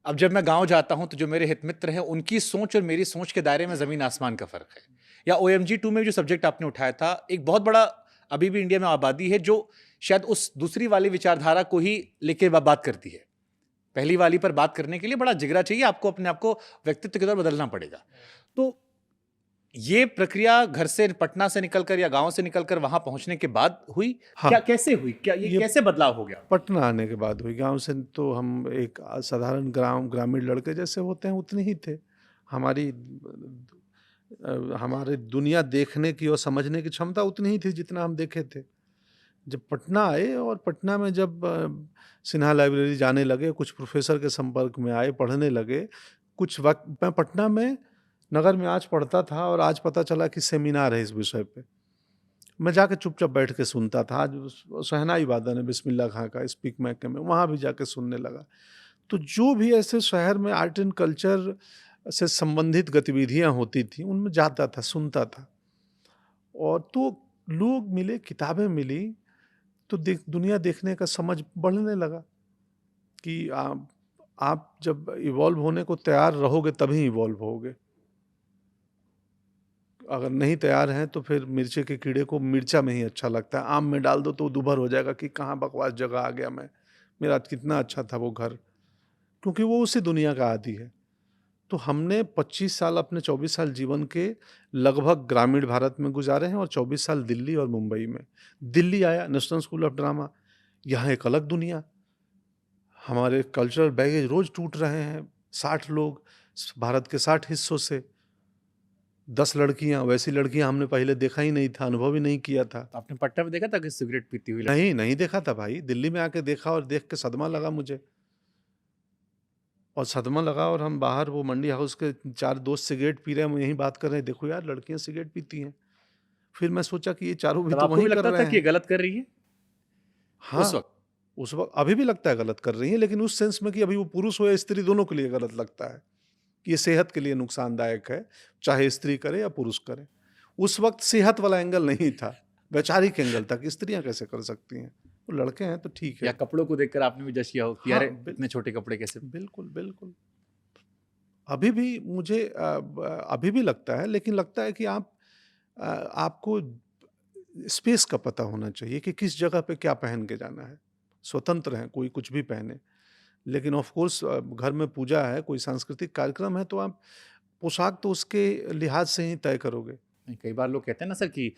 अब जब मैं गाँव जाता हूँ, तो जो मेरे हित मित्र हैं, उनकी सोच और मेरी सोच के दायरे में ज़मीन आसमान का फ़र्क है। या OMG 2 में जो सब्जेक्ट आपने उठाया था, एक बहुत बड़ा अभी भी इंडिया में आबादी है, जो शायद उस दूसरी वाली विचारधारा को ही लेके बात करती है। पहली वाली पर बात करने के लिए बड़ा जिगरा चाहिए, आपको अपने आप को व्यक्तित्व के तौर बदलना पड़ेगा। तो ये प्रक्रिया घर से, पटना से निकलकर या गाँव से निकलकर वहाँ पहुँचने के बाद हुई? हाँ, क्या कैसे हुई? क्या ये ये कैसे बदलाव हो गया? पटना आने के बाद हुई। गाँव से तो हम एक साधारण ग्रामीण लड़के जैसे होते हैं उतने ही थे। हमारे दुनिया देखने की और समझने की क्षमता उतनी ही थी जितना हम देखे थे। जब पटना आए और पटना में जब सिन्हा लाइब्रेरी जाने लगे, कुछ प्रोफ़ेसर के संपर्क में आए, पढ़ने लगे। कुछ वक़्त मैं पटना में नगर में आज पढ़ता था और आज पता चला कि सेमिनार है इस विषय पे। मैं जाके चुपचाप बैठ के सुनता था। आज शहनाई वादन है बिस्मिल्लाह खां का स्पीक मैके में, वहाँ भी जाके सुनने लगा। तो जो भी ऐसे शहर में आर्ट एंड कल्चर से संबंधित गतिविधियाँ होती थी, उनमें जाता था, सुनता था। और तो लोग मिले, किताबें मिली, तो दुनिया देखने का समझ बढ़ने लगा कि आप जब इवॉल्व होने को तैयार रहोगे तभी इवॉल्व होगे। अगर नहीं तैयार हैं तो फिर मिर्चे के कीड़े को मिर्चा में ही अच्छा लगता है। आम में डाल दो तो दुभर हो जाएगा कि कहाँ बकवास जगह आ गया मैं। मेरा कितना अच्छा था वो घर, क्योंकि वो उसी दुनिया का आदी है। तो हमने 25 साल अपने 24 साल जीवन के लगभग ग्रामीण भारत में गुजारे हैं और 24 साल दिल्ली और मुंबई में। दिल्ली आया, नेशनल स्कूल ऑफ ड्रामा, यहाँ एक अलग दुनिया। हमारे कल्चरल बैगेज रोज़ टूट रहे हैं। 60 लोग भारत के 60 हिस्सों से, 10 लड़कियाँ, वैसी लड़कियाँ हमने पहले देखा ही नहीं था, अनुभव ही नहीं किया था। आपने पटना में देखा था कि सिगरेट पीती हुई लड़की? नहीं, नहीं देखा था भाई। दिल्ली में आके देखा और देख के सदमा लगा मुझे। और सदमा लगा और हम बाहर वो मंडी हाउस के 4 दोस्त सिगरेट पी रहे हैं, हम यही बात कर रहे हैं, देखो यार लड़कियाँ सिगरेट पीती हैं। फिर मैं सोचा कि ये चारों भी तब तो आपको वही भी कर लगता रहे था कि ये हैं। गलत कर रही है उस हाँ, वक़्त? उस वक़्त अभी भी लगता है गलत कर रही हैं, लेकिन उस सेंस में कि अभी वो पुरुष हो या स्त्री दोनों के लिए गलत लगता है, कि ये सेहत के लिए नुकसानदायक है, चाहे स्त्री करे या पुरुष करे। उस वक़्त सेहत वाला एंगल नहीं था, वैचारिक एंगल था कि स्त्रियाँ कैसे कर सकती हैं? वो लड़के हैं तो ठीक या है। कपड़ों को देखकर आपने भी जज किया हो कि हाँ, अरे! इतने छोटे कपड़े कैसे? बिल्कुल, बिल्कुल। अभी भी मुझे अभी भी लगता है, लेकिन लगता है कि आपको स्पेस का पता होना चाहिए कि किस जगह पे क्या पहन के जाना है। स्वतंत्र हैं, कोई कुछ भी पहने। लेकिन ऑफ़ कोर्स घर में पूजा है, कोई सांस्कृतिक कार्यक्रम है, तो आप पोशाक तो उसके लिहाज से ही तय करोगे। नहीं, कई बार लोग कहते हैं ना सर कि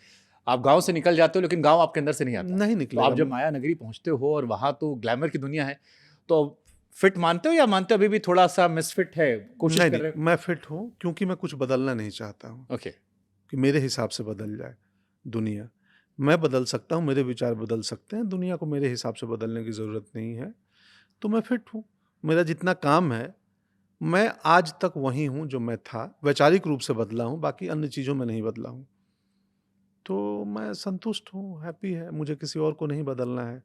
आप गाँव से निकल जाते हो, लेकिन गाँव आपके अंदर से नहीं आता। नहीं तो आप निकलेगा। जब माया नगरी पहुँचते हो और वहाँ तो ग्लैमर की दुनिया है, तो फिट मानते हो या मानते हो अभी भी थोड़ा-सा मिसफिट है, कोशिश नहीं, कर नहीं, रहे हो? मैं फिट हूँ क्योंकि मैं कुछ बदलना नहीं चाहता हूँ, ओके। कि मेरे हिसाब से बदल जाए दुनिया। मैं बदल सकता हूँ, मेरे विचार बदल सकते हैं, दुनिया को मेरे हिसाब से बदलने की ज़रूरत नहीं है। तो मैं फिट हूँ। मेरा जितना काम है, मैं आज तक वही हूँ जो मैं था। वैचारिक रूप से बदला हूँ, बाकी अन्य चीज़ों में नहीं बदला हूँ। तो मैं संतुष्ट हूँ, हैप्पी है, मुझे किसी और को नहीं बदलना है।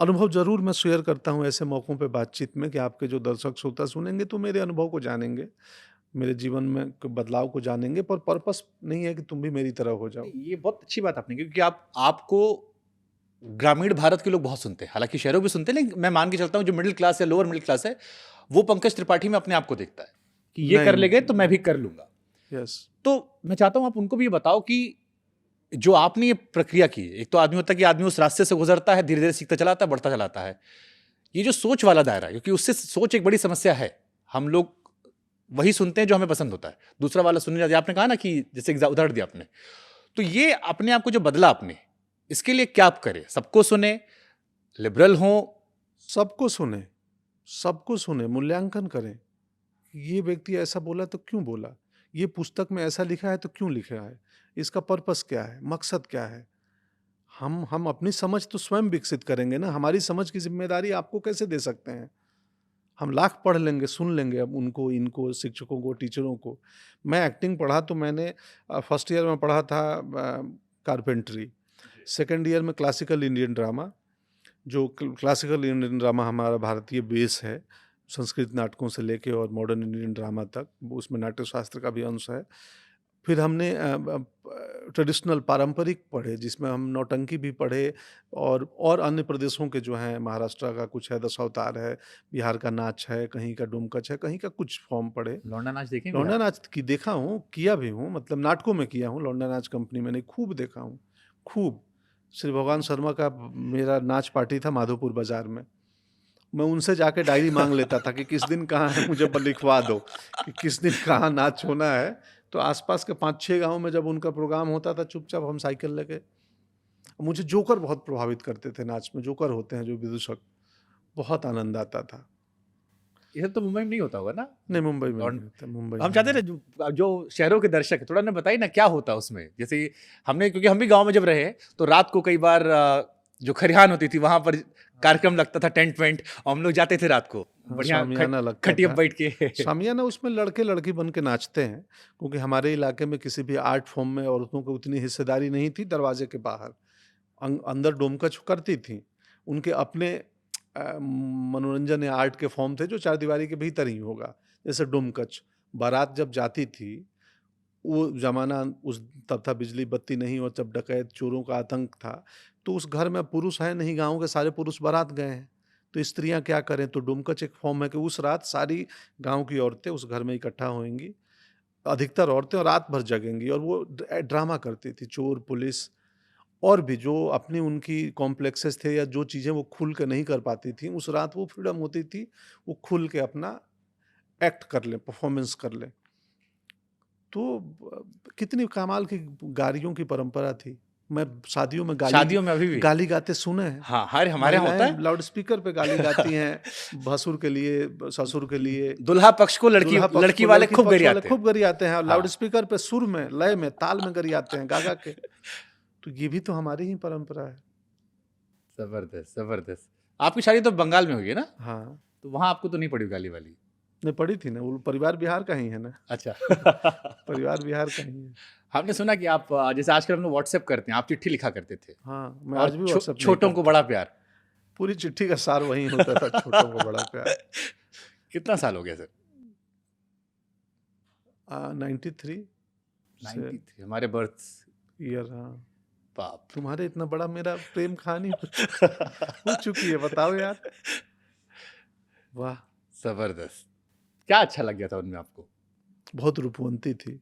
अनुभव ज़रूर मैं शेयर करता हूँ ऐसे मौकों पे बातचीत में कि आपके जो दर्शक श्रोता सुनेंगे तो मेरे अनुभव को जानेंगे, मेरे जीवन में बदलाव को जानेंगे, पर पर्पस नहीं है कि तुम भी मेरी तरह हो जाओ। ये बहुत अच्छी बात आपने की, क्योंकि आपको ग्रामीण भारत के लोग बहुत सुनते हैं, हालाँकि शहरों भी सुनते हैं, लेकिन मैं मान के चलता हूँ जो मिडिल क्लास या लोअर मिडिल क्लास है, वो पंकज त्रिपाठी में अपने आप को देखता है कि ये कर नहीं, लेंगे तो मैं भी कर लूँगा। यस। तो मैं चाहता हूँ आप उनको भी ये बताओ कि जो आपने ये प्रक्रिया की, एक तो आदमी होता है कि आदमी उस रास्ते से गुजरता है, धीरे-धीरे सीखता चलाता है, बढ़ता चलाता है। ये जो सोच वाला दायरा है, क्योंकि उससे सोच एक बड़ी समस्या है। हम लोग वही सुनते हैं जो हमें पसंद होता है, दूसरा वाला सुनने जाते हैं। आपने कहा ना कि जैसे उदाहरण दिया आपने, तो ये अपने आप को जो बदला आपने, इसके लिए क्या आप करें? सबको सुने, लिबरल हों? सबको सुने, सबको सुने, मूल्यांकन करें। ये व्यक्ति ऐसा बोला तो क्यों बोला? ये पुस्तक में ऐसा लिखा है तो क्यों लिखा है? इसका पर्पस क्या है? मकसद क्या है? हम अपनी समझ तो स्वयं विकसित करेंगे ना, हमारी समझ की ज़िम्मेदारी आपको कैसे दे सकते हैं? हम लाख पढ़ लेंगे, सुन लेंगे अब उनको, इनको, शिक्षकों को, टीचरों को। मैं एक्टिंग पढ़ा तो मैंने फर्स्ट ईयर में पढ़ा था कारपेंटरी, सेकंड ईयर में क्लासिकल इंडियन ड्रामा, जो क्लासिकल इंडियन ड्रामा हमारा भारतीय बेस है, संस्कृत नाटकों से लेके और मॉडर्न इंडियन ड्रामा तक, वो उसमें नाट्य शास्त्र का भी अंश है। फिर हमने ट्रेडिशनल पारंपरिक पढ़े, जिसमें हम नौटंकी भी पढ़े और अन्य प्रदेशों के जो हैं, महाराष्ट्र का कुछ है, दशावतार है, बिहार का नाच है, कहीं का डोमकच है, कहीं का कुछ फॉर्म पढ़े। लौंडा नाच देखें फिर लौंडा आप? नाच की देखा हूँ, किया भी हूँ, मतलब नाटकों में किया हूँ। लौंडा नाच कंपनी मैंने खूब देखा हूँ, खूब। श्री भगवान शर्मा का मेरा नाच पार्टी था माधोपुर बाजार में। मैं उनसे जाके डायरी मांग लेता था कि किस दिन कहाँ है, मुझे लिखवा दो कि किस दिन कहाँ नाच होना है। तो आसपास के 5-6 गांव में जब उनका प्रोग्राम होता था, चुपचाप हम साइकिल लेके। मुझे जोकर बहुत प्रभावित करते थे नाच में। जोकर होते हैं जो विदूषक, बहुत आनंद आता था। ये सब तो मुंबई में नहीं होता होगा ना? नहीं, मुंबई में लौंड- नहीं होता, मुंबई हम में चाहते थे नहीं। जो शहरों के दर्शक है, थोड़ा ना बताइए ना क्या होता है उसमें। जैसे हमने, क्योंकि हम भी गांव में जब रहे तो रात को कई बार जो खरिहान होती थी वहां पर कार्यक्रम लगता था, टेंट वेंट, और हम लोग जाते थे रात को हाँ, बढ़िया शामियाना लगता खटिया था। बैठ के। शामियाना उसमें लड़के लड़की बन के नाचते हैं, क्योंकि हमारे इलाके में किसी भी आर्ट फॉर्म में औरतों को उतनी हिस्सेदारी नहीं थी। दरवाजे के बाहर अंदर डोमकच करती थी, उनके अपने मनोरंजन या आर्ट के फॉर्म थे जो चारदीवारी के भीतर ही होगा। जैसे डोमकच, बारात जब जाती थी, वो जमाना उस तब था बिजली बत्ती नहीं, और जब डकैत चोरों का आतंक था, तो उस घर में पुरुष है नहीं, गांव के सारे पुरुष बारात गए हैं, तो स्त्रियां क्या करें। तो डोमकच एक फॉर्म है कि उस रात सारी गांव की औरतें उस घर में इकट्ठा होंगी, अधिकतर औरतें, और रात भर जगेंगी, और वो ड्रामा करती थी। चोर, पुलिस, और भी जो अपनी उनकी कॉम्प्लेक्सेस थे या जो चीज़ें वो खुल के नहीं कर पाती थी, उस रात वो फ्रीडम होती थी, वो खुल के अपना एक्ट कर लें, परफॉर्मेंस कर लें। तो कितनी कमाल की गालियों की परंपरा थी। मैं शादियों में शादियों में अभी भी गाली गाते सुने हैं। हाँ, हमारे यहाँ होता महिलाएं है। लाउड स्पीकर पे गाली गाती हैं, भसुर के लिए, ससुर के लिए। दुल्हा पक्ष को लड़की दूल्हा पक्ष लड़की को वाले लड़की खूब पक्ष वाले गरियाते हैं। खूब गरियाते हैं, और हाँ। लाउड स्पीकर पे सुर में, लय में, ताल में गरियाते हैं, गा गा के। तो ये भी तो हमारी ही परंपरा है। जबरदस्त जबरदस्त। आपकी शादी तो बंगाल में हुई है ना? हाँ, तो वहां आपको तो नहीं पड़ी गाली वाली? नहीं पड़ी थी ना, वो परिवार बिहार का ही है ना। अच्छा। परिवार बिहार का ही है। हमने सुना कि आप जैसे आजकल हम लोग व्हाट्सएप करते हैं, आप चिट्ठी लिखा करते थे। हाँ, मैं और आज भी व्हाट्सएप नहीं छोटों को करता। बड़ा प्यार। पूरी चिट्ठी का सार वही होता था, छोटों को बड़ा प्यार। कितना साल हो गया सर? 93 से 93 हमारे बर्थ ईयर। हाँ, बाप। तुम्हारे इतना बड़ा मेरा प्रेम कहानी हो चुकी है, बताओ यार। वाह, जबरदस्त। क्या अच्छा लग गया था उनमें आपको? बहुत रूपवंती थी।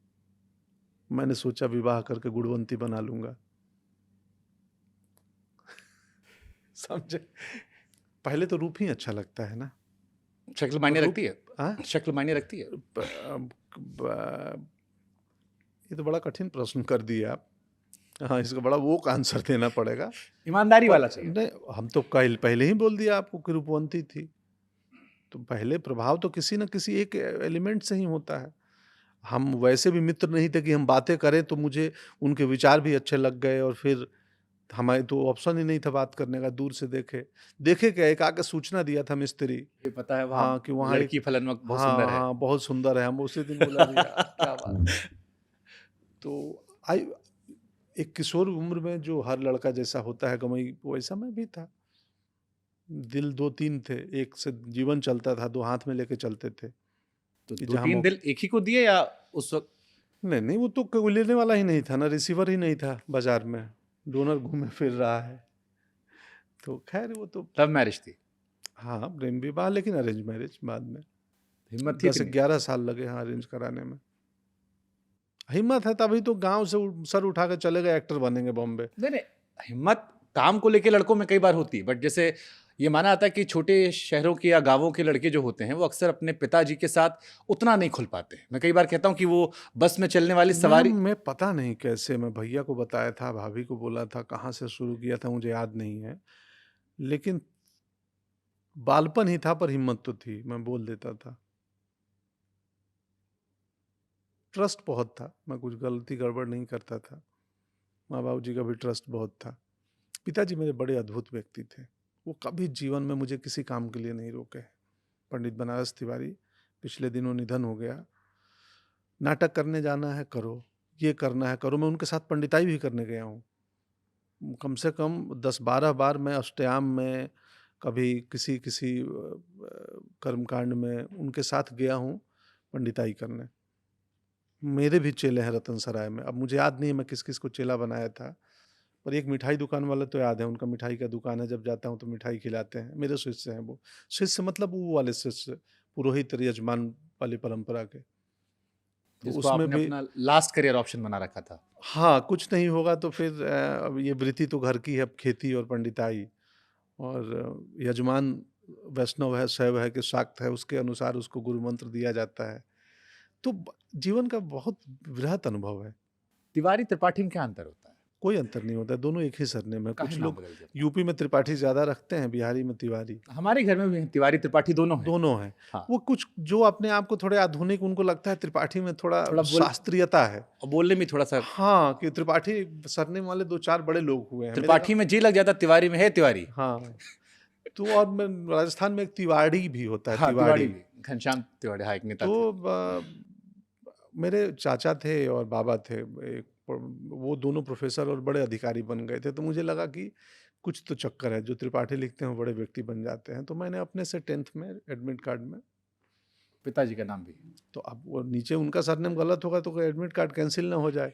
मैंने सोचा विवाह करके गुणवंती बना लूंगा। समझे? पहले तो रूप ही अच्छा लगता है ना। शक्ल मायने रूप- रखती है? हाँ? शक्ल मायने रखती है? ये तो बड़ा कठिन प्रश्न कर दिए आप। हाँ, इसका बड़ा वो आंसर देना पड़ेगा। ईमानदारी वाला चाहिए। नहीं, हम तो पहले ही बोल दिया आपको कि रूपवंती थी। तो पहले प्रभाव तो किसी न किसी एक एलिमेंट से ही होता है। हम वैसे भी मित्र नहीं थे कि हम बातें करें तो मुझे उनके विचार भी अच्छे लग गए, और फिर हमारे तो ऑप्शन ही नहीं था बात करने का। दूर से देखे क्या, एक आके सूचना दिया था मिस्त्री। ये पता है वहाँ हाँ, कि वहाँ लड़की फलन बहुत हाँ सुंदर है। हाँ, बहुत सुंदर है। हम उसी दिन बोला अरे यार क्या बात है। तो आई एक किशोर उम्र में जो हर लड़का जैसा होता है गमई, वैसा मैं भी था। दिल 2-3 थे, एक से जीवन चलता था, 2 हाथ में लेके चलते थे। तो कि 2-3 दिल एक ही को दिए या उस वक्त? नहीं, वो तो कोई लेने वाला ही नहीं था ना, रिसीवर ही नहीं था बाजार में। डोनर घूमे फिर रहा है। तो खैर वो तो लव मैरिज थी? हाँ, प्रेम विवाह, लेकिन अरेंज मैरिज बाद में। हिम्मत थी इतनी? 10-11 साल लगे हाँ अरेंज कराने में। हिम्मत है तभी तो गांव से सर उठा के चले गए, एक्टर बनेंगे बॉम्बे। नहीं, हिम्मत काम को लेके लड़कों में कई बार होती है, बट जैसे ये माना जाता है कि छोटे शहरों के या गांवों के लड़के जो होते हैं वो अक्सर अपने पिताजी के साथ उतना नहीं खुल पाते। मैं कई बार कहता हूँ कि वो बस में चलने वाली सवारी। मैं पता नहीं कैसे, मैं भैया को बताया था, भाभी को बोला था, कहाँ से शुरू किया था मुझे याद नहीं है, लेकिन बालपन ही था, पर हिम्मत तो थी, मैं बोल देता था। ट्रस्ट बहुत था, मैं कुछ गलती गड़बड़ नहीं करता था। माँ बाबू जी का भी ट्रस्ट बहुत था। पिताजी मेरे बड़े अद्भुत व्यक्ति थे। वो कभी जीवन में मुझे किसी काम के लिए नहीं रोके। पंडित बनारस तिवारी पिछले दिनों निधन हो गया। नाटक करने जाना है करो, ये करना है करो। मैं उनके साथ पंडिताई भी करने गया हूँ। कम से कम 10-12 बार मैं अष्टयाम में, कभी किसी किसी कर्मकांड में उनके साथ गया हूँ पंडिताई करने। मेरे भी चेले हैं रतन सराय में। अब मुझे याद नहीं है मैं किस किस को चेला बनाया था, पर एक मिठाई दुकान वाला तो याद है, उनका मिठाई का दुकान है, जब जाता हूँ तो मिठाई खिलाते हैं। मेरे शिष्य हैं वो। शिष्य मतलब वो वाले शिष्य, पुरोहित यजमान वाली परंपरा के। तो जिसको उसमें आपने भी अपना लास्ट करियर ऑप्शन बना रखा था। हाँ, कुछ नहीं होगा तो फिर अब ये वृत्ति तो घर की है, अब खेती और पंडिताई। और यजमान वैष्णव है, शैव है कि शाक्त है, उसके अनुसार उसको गुरु मंत्र दिया जाता है। तो जीवन का बहुत वृहत अनुभव है। तिवारी त्रिपाठी में क्या अंतर होता है? कोई अंतर नहीं होता है, दोनों एक ही सरनेम है। काहे कुछ नाम लोग बदल दिया? यूपी में त्रिपाठी ज़्यादा रखते हैं, बिहारी में तिवारी। हमारे घर में भी तिवारी त्रिपाठी दोनों हैं। दोनों हैं। हाँ। वो कुछ जो अपने आप को थोड़े आधुनिक, उनको लगता है त्रिपाठी में थोड़ा थोड़ा शास्त्रीयता है। बोलने में थोड़ा सा। हाँ, कि त्रिपाठी सरनेम वाले 2-4 बड़े लोग हुए हैं। त्रिपाठी में जी लग जाता, तिवारी में है तिवारी। हाँ, तो और मैं राजस्थान में एक तिवाड़ी भी होता है, हाँ, तिवाड़ी तिवाड़ी। भी, घनश्याम तिवाड़ी, हाँ, एक नेता तो थे। मेरे चाचा थे और बाबा थे, वो दोनों प्रोफेसर और बड़े अधिकारी बन गए थे। तो मुझे लगा कि कुछ तो चक्कर है, जो त्रिपाठी लिखते हैं वो बड़े व्यक्ति बन जाते हैं। तो मैंने अपने से 10th में एडमिट कार्ड में, पिताजी का नाम भी। तो अब वो नीचे उनका सरनेम गलत होगा तो एडमिट कार्ड कैंसिल ना हो जाए,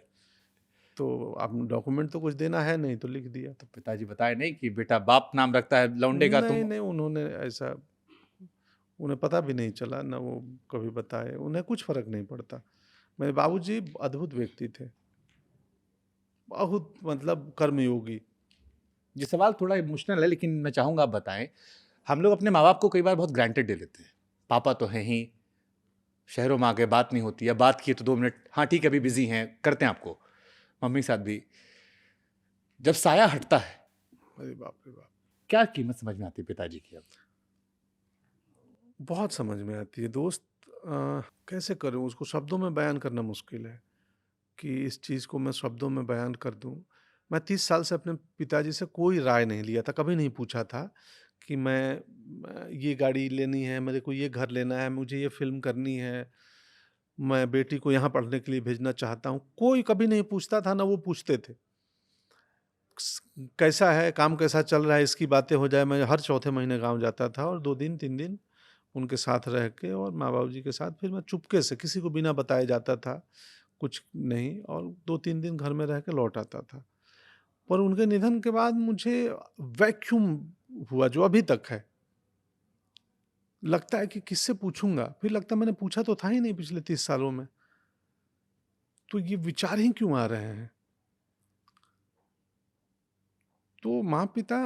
तो अब डॉक्यूमेंट तो कुछ देना है नहीं, तो लिख दिया। तो पिताजी बताए नहीं कि बेटा बाप नाम रखता है लौंडे का, नहीं तुम? नहीं, उन्होंने ऐसा, उन्हें पता भी नहीं चला, ना वो कभी बताए, उन्हें कुछ फर्क नहीं पड़ता। मेरे बाबूजी अद्भुत व्यक्ति थे, बहुत मतलब कर्मयोगी। ये सवाल थोड़ा इमोशनल है, लेकिन मैं चाहूंगा आप बताएं। हम लोग अपने माँ बाप को कई बार बहुत ग्रांटेड ले लेते हैं। पापा तो हैं ही, शहरों में आगे बात नहीं होती, या बात की तो 2 मिनट, हाँ ठीक है अभी बिजी हैं, करते हैं आपको। मम्मी के साथ भी जब साया हटता है, अरे बाप रे बाप, क्या कीमत समझ में आती है पिताजी की अब? बहुत समझ में आती है दोस्त। कैसे करूं, उसको शब्दों में बयान करना मुश्किल है कि इस चीज़ को मैं शब्दों में बयान कर दूं। मैं 30 साल से अपने पिताजी से कोई राय नहीं लिया था, कभी नहीं पूछा था कि मैं ये गाड़ी लेनी है, मेरे को ये घर लेना है, मुझे ये फिल्म करनी है, मैं बेटी को यहाँ पढ़ने के लिए भेजना चाहता हूँ। कोई कभी नहीं पूछता था, ना वो पूछते थे। कैसा है काम, कैसा चल रहा है, इसकी बातें हो जाए। मैं हर चौथे महीने गांव जाता था और 2 दिन 3 दिन उनके साथ रह के, और माँ बाबू जी के साथ फिर मैं चुपके से, किसी को बिना बताए जाता था, कुछ नहीं, और 2-3 दिन घर में रह के लौट आता था। पर उनके निधन के बाद मुझे वैक्यूम हुआ जो अभी तक है। लगता है कि किससे पूछूंगा, फिर लगता है मैंने पूछा तो था ही नहीं पिछले 30 सालों में, तो ये विचार ही क्यों आ रहे हैं। तो माँ पिता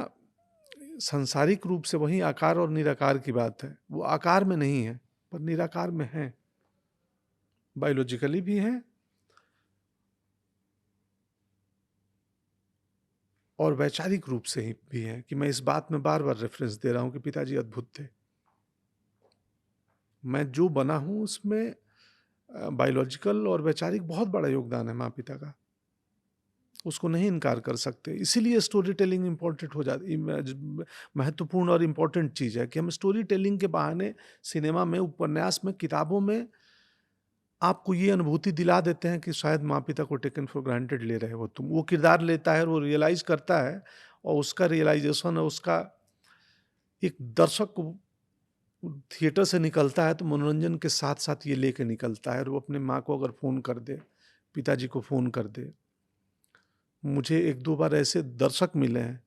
सांसारिक रूप से वही आकार और निराकार की बात है, वो आकार में नहीं है पर निराकार में है, बायोलॉजिकली भी है और वैचारिक रूप से ही भी है। कि मैं इस बात में बार बार रेफरेंस दे रहा हूं कि पिताजी अद्भुत थे। मैं जो बना हूं उसमें बायोलॉजिकल और वैचारिक बहुत बड़ा योगदान है माँ पिता का, उसको नहीं इनकार कर सकते। इसीलिए स्टोरी टेलिंग इम्पोर्टेंट हो जाती, महत्वपूर्ण और इम्पोर्टेंट चीज़ है कि हम स्टोरी टेलिंग के बहाने सिनेमा में, उपन्यास में, किताबों में आपको ये अनुभूति दिला देते हैं कि शायद माँ पिता को टेकन फॉर ग्रांटेड ले रहे हो तुम। वो किरदार लेता है और वो रियलाइज करता है, और उसका रियलाइजेशन है, उसका एक दर्शक को थिएटर से निकलता है तो मनोरंजन के साथ साथ ये लेके निकलता है। और वो अपने माँ को अगर फ़ोन कर दे, पिताजी को फ़ोन कर दे, मुझे 1-2 बार ऐसे दर्शक मिले हैं